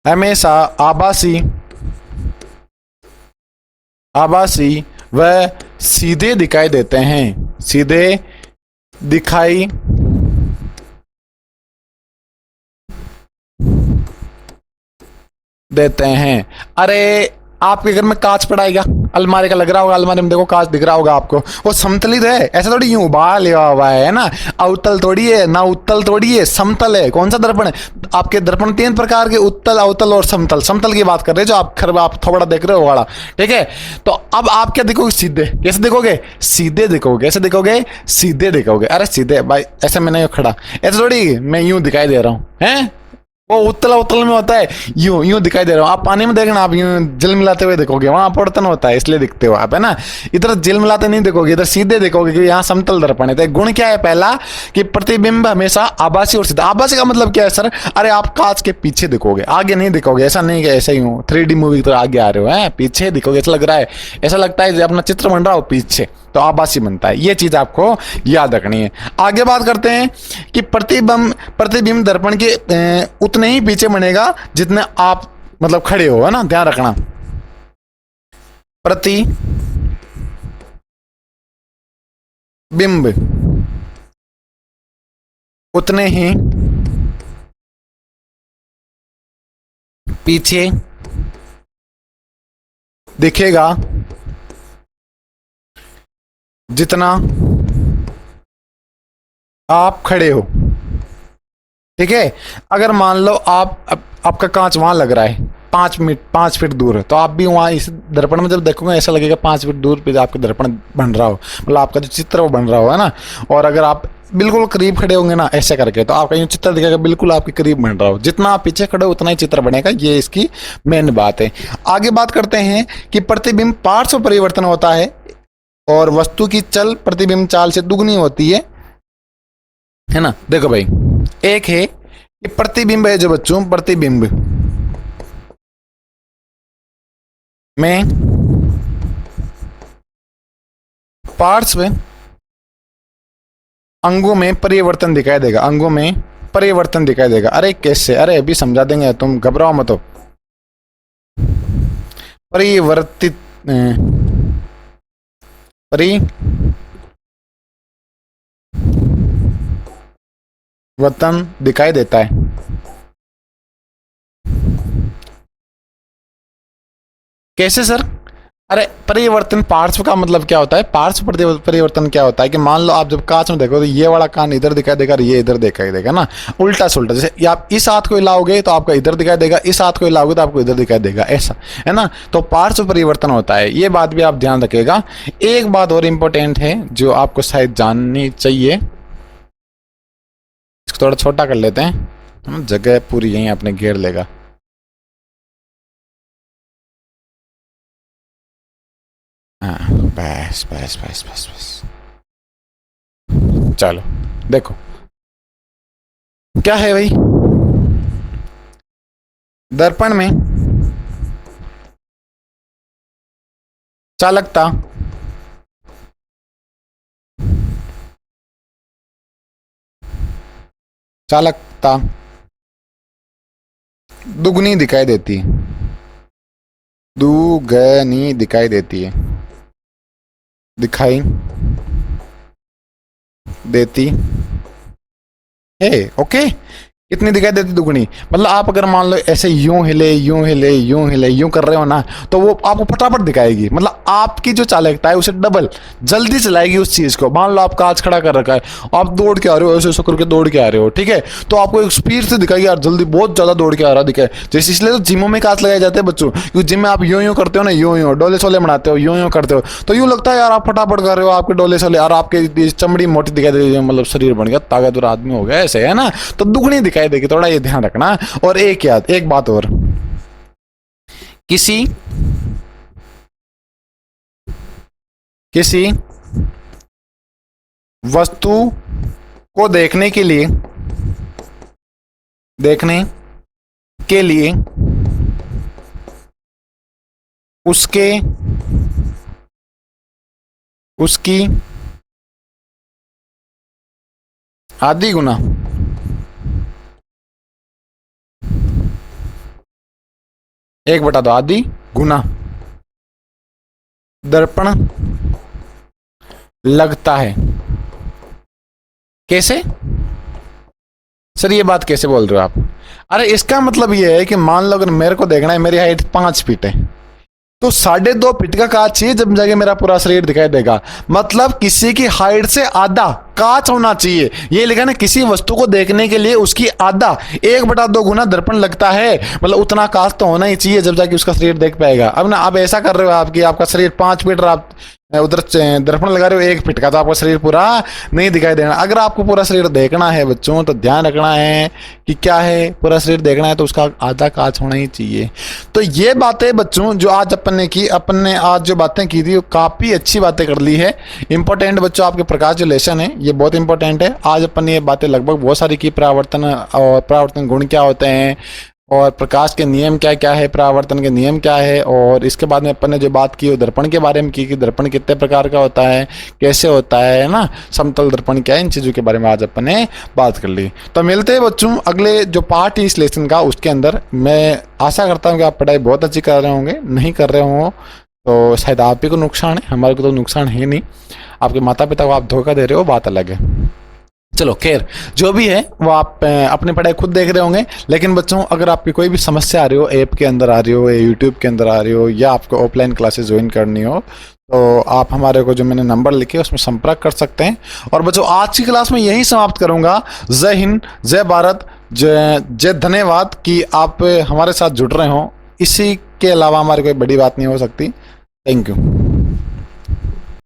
हमेशा आभासी आभासी व सीधे दिखाई देते हैं, सीधे दिखाई देते हैं। अरे आपके घर में कांच पड़ा है क्या, अलमारी का लग रहा होगा, अलमारी में देखो कांच दिख रहा होगा आपको, वो समतलित है, ऐसा थोड़ी यूं उबाल लिया हुआ है ना, अवतल थोड़ी है ना, उत्तल थोड़ी है, समतल है। कौन सा दर्पण है, आपके दर्पण 3 प्रकार के, उत्तल, अवतल और समतल। समतल की बात कर रहे हैं जो आप थोड़ा देख रहे हो वाला, ठीक है। तो अब आप क्या दिखोगे, सीधे। कैसे दिखोगे, सीधे दिखोगे। ऐसे दिखोगे, सीधे दिखोगे। अरे सीधे भाई, ऐसे मैं नहीं खड़ा, ऐसे थोड़ी मैं यूं दिखाई दे रहा हूं, हैं, वो उत्तल उत्तल में होता है, यूं यूं दिखाई दे रहा हूं। आप पानी में देखना, आप यूं जिल मिलाते हुए देखोगे, वहां अपवर्तन होता है इसलिए दिखते हो आप, है ना। इधर जिल मिलाते नहीं देखोगे, इधर सीधे देखोगे, क्योंकि यहाँ समतल दर्पण है। तो गुण क्या है पहला, कि प्रतिबिंब हमेशा आभासी और सीधा। आभासी का मतलब क्या है सर, अरे आप कांच के पीछे दिखोगे, आगे नहीं दिखोगे। ऐसा नहीं कि ऐसे ही हूँ 3D मूवी तो आगे आ रहे हो, है पीछे दिखोगे, ऐसा लग रहा है, ऐसा लगता है अपना चित्र बन रहा हो पीछे, तो आभासी बनता है। ये चीज आपको याद रखनी है। आगे बात करते हैं कि प्रतिबिंब दर्पण के उतने ही पीछे बनेगा जितने आप मतलब खड़े हो, है ना, ध्यान रखना। प्रतिबिंब उतने ही पीछे दिखेगा जितना आप खड़े हो। ठीक है, अगर मान लो आपका कांच वहां लग रहा है 5 फीट दूर है, तो आप भी वहां इस दर्पण में जब देखोगे ऐसा लगेगा 5 फीट दूर पे आपका दर्पण बन रहा हो, मतलब आपका जो चित्र वो बन रहा हो, है ना। और अगर आप बिल्कुल करीब खड़े होंगे ना ऐसे करके, तो आपका ये चित्र दिखेगा बिल्कुल आपके करीब बन रहा हो। जितना आप पीछे खड़े हो उतना ही चित्र बनेगा। ये इसकी मेन बात है। आगे बात करते हैं कि प्रतिबिंब पार्श्व परिवर्तन होता है और वस्तु की चल प्रतिबिंब चाल से दुगनी होती है ना। देखो भाई, एक है कि प्रतिबिंब है जो बच्चों, प्रतिबिंब में पार्श्व अंगों में परिवर्तन दिखाई देगा, अंगों में परिवर्तन दिखाई देगा। अरे कैसे? अरे अभी समझा देंगे, तुम घबराओ मत। परिवर्तित परिवर्तन दिखाई देता है। कैसे सर? अरे परिवर्तन पार्श्व का मतलब क्या होता है? पार्श्व परिवर्तन क्या होता है कि मान लो आप जब कांच में देखो तो ये वाला कान इधर दिखाई देगा और ये इधर दिखाई देगा ना, उल्टा सुल्टा। जैसे आप इस हाथ को हिलाओगे तो आपका इधर दिखाई देगा, इस हाथ को हिलाओगे तो आपको इधर दिखाई देगा, ऐसा है ना। तो पार्श्व परिवर्तन होता है, ये बात भी आप ध्यान रखिएगा। एक बात और इंपॉर्टेंट है जो आपको शायद जाननी चाहिए, इसको थोड़ा छोटा कर लेते हैं, जगह पूरी यहीं अपने घेर लेगा। हाँ, बस बस बस बस बस। चलो देखो क्या है भाई, दर्पण में चालकता दुगनी दिखाई देती है, दुगनी दिखाई देती है, दिखाई देती है। ओके, कितनी दिखाई देती? दुगनी। मतलब आप अगर मान लो ऐसे यूं हिले यूं हिले यूं हिले यूं कर रहे हो ना, तो वो आपको फटाफट दिखाएगी। मतलब आपकी जो चालकता है उसे डबल जल्दी चलाएगी उस चीज को। मान लो आप कांच खड़ा कर रखा है, आप दौड़ के आ रहे हो, ऐसे ऐसे करके दौड़ के आ रहे हो, ठीक है, तो आपको एक स्पीड से दिखाएगी यार, जल्दी बहुत ज्यादा दौड़ के आ रहा दिखाए। जैसे इसलिए तो जिमों में कांच लगाए जाते हैं बच्चों, क्योंकि जिम में आप यूं यूं करते हो ना, यूं यूं डोले सोले बनाते हो, यूं यूं करते हो, तो यूं लगता है यार आप फटाफट कर रहे हो, आपके डोले सोले और आपके चमड़ी मोटी दिखाई देती है, मतलब शरीर बन गया, ताकतवर आदमी हो गया, ऐसे है ना। तो दुगनी दिखाई देगी, थोड़ा ये ध्यान रखना। और एक बात और, किसी वस्तु को देखने के लिए उसकी आधी गुना एक बटा दो आधी गुना दर्पण लगता है। कैसे सर, ये बात कैसे बोल रहे हो आप? अरे इसका मतलब ये है कि मान लो अगर मेरे को देखना है, मेरी हाइट 5 फीट है, तो 2.5 फीट का कांच चाहिए जब जाके मेरा पूरा शरीर दिखाई देगा। मतलब किसी की हाइट से आधा कांच होना चाहिए। ये लिखा ना, किसी वस्तु को देखने के लिए उसकी आधा 1/2 गुना दर्पण लगता है। मतलब उतना कांच तो होना ही चाहिए जब जाके उसका शरीर देख पाएगा। अब ना आप ऐसा कर रहे हो, आपका शरीर 5 फीट और आप उधर दर्पण लगा रहे हो 1 फीट का, तो आपका शरीर पूरा नहीं दिखाई देना। अगर आपको पूरा शरीर देखना है बच्चों, तो ध्यान रखना है कि क्या है, पूरा शरीर देखना है तो उसका आधा कांच होना ही चाहिए। तो ये बातें बच्चों जो आज अपन ने आज जो बातें की थी, वो काफी अच्छी बातें कर ली है। इंपॉर्टेंट बच्चों आपके प्रकाश जो लेसन है ये बहुत इंपॉर्टेंट है। आज अपन ने ये बातें लगभग बहुत सारी की, परावर्तन और परावर्तन गुण क्या होते हैं, और प्रकाश के नियम क्या क्या है, परावर्तन के नियम क्या है, और इसके बाद में अपन ने जो बात की वो दर्पण के बारे में की कि दर्पण कितने प्रकार का होता है, कैसे होता है ना, समतल दर्पण क्या है, इन चीज़ों के बारे में आज अपन ने बात कर ली। तो मिलते हैं बच्चों अगले जो पार्ट है इस लेसन का, उसके अंदर। मैं आशा करता हूँ कि आप पढ़ाई बहुत अच्छी कर रहे होंगे, नहीं कर रहे हो तो शायद आप ही को नुकसान है, हमारे को तो नुकसान है नहीं। आपके माता पिता को आप धोखा दे रहे हो, बात अलग है। चलो खैर, जो भी है वो आप अपनी पढ़ाई खुद देख रहे होंगे। लेकिन बच्चों अगर आपकी कोई भी समस्या आ रही हो, ऐप के अंदर आ रही हो या यूट्यूब के अंदर आ रही हो, या आपको ऑफलाइन क्लासेस ज्वाइन करनी हो, तो आप हमारे को जो मैंने नंबर लिखे उसमें संपर्क कर सकते हैं। और बच्चों आज की क्लास में यही समाप्त करूंगा। जय हिंद, जय भारत, जय धन्यवाद कि आप हमारे साथ जुड़ रहे हो। इसी के अलावा हमारी कोई बड़ी बात नहीं हो सकती। Thank you.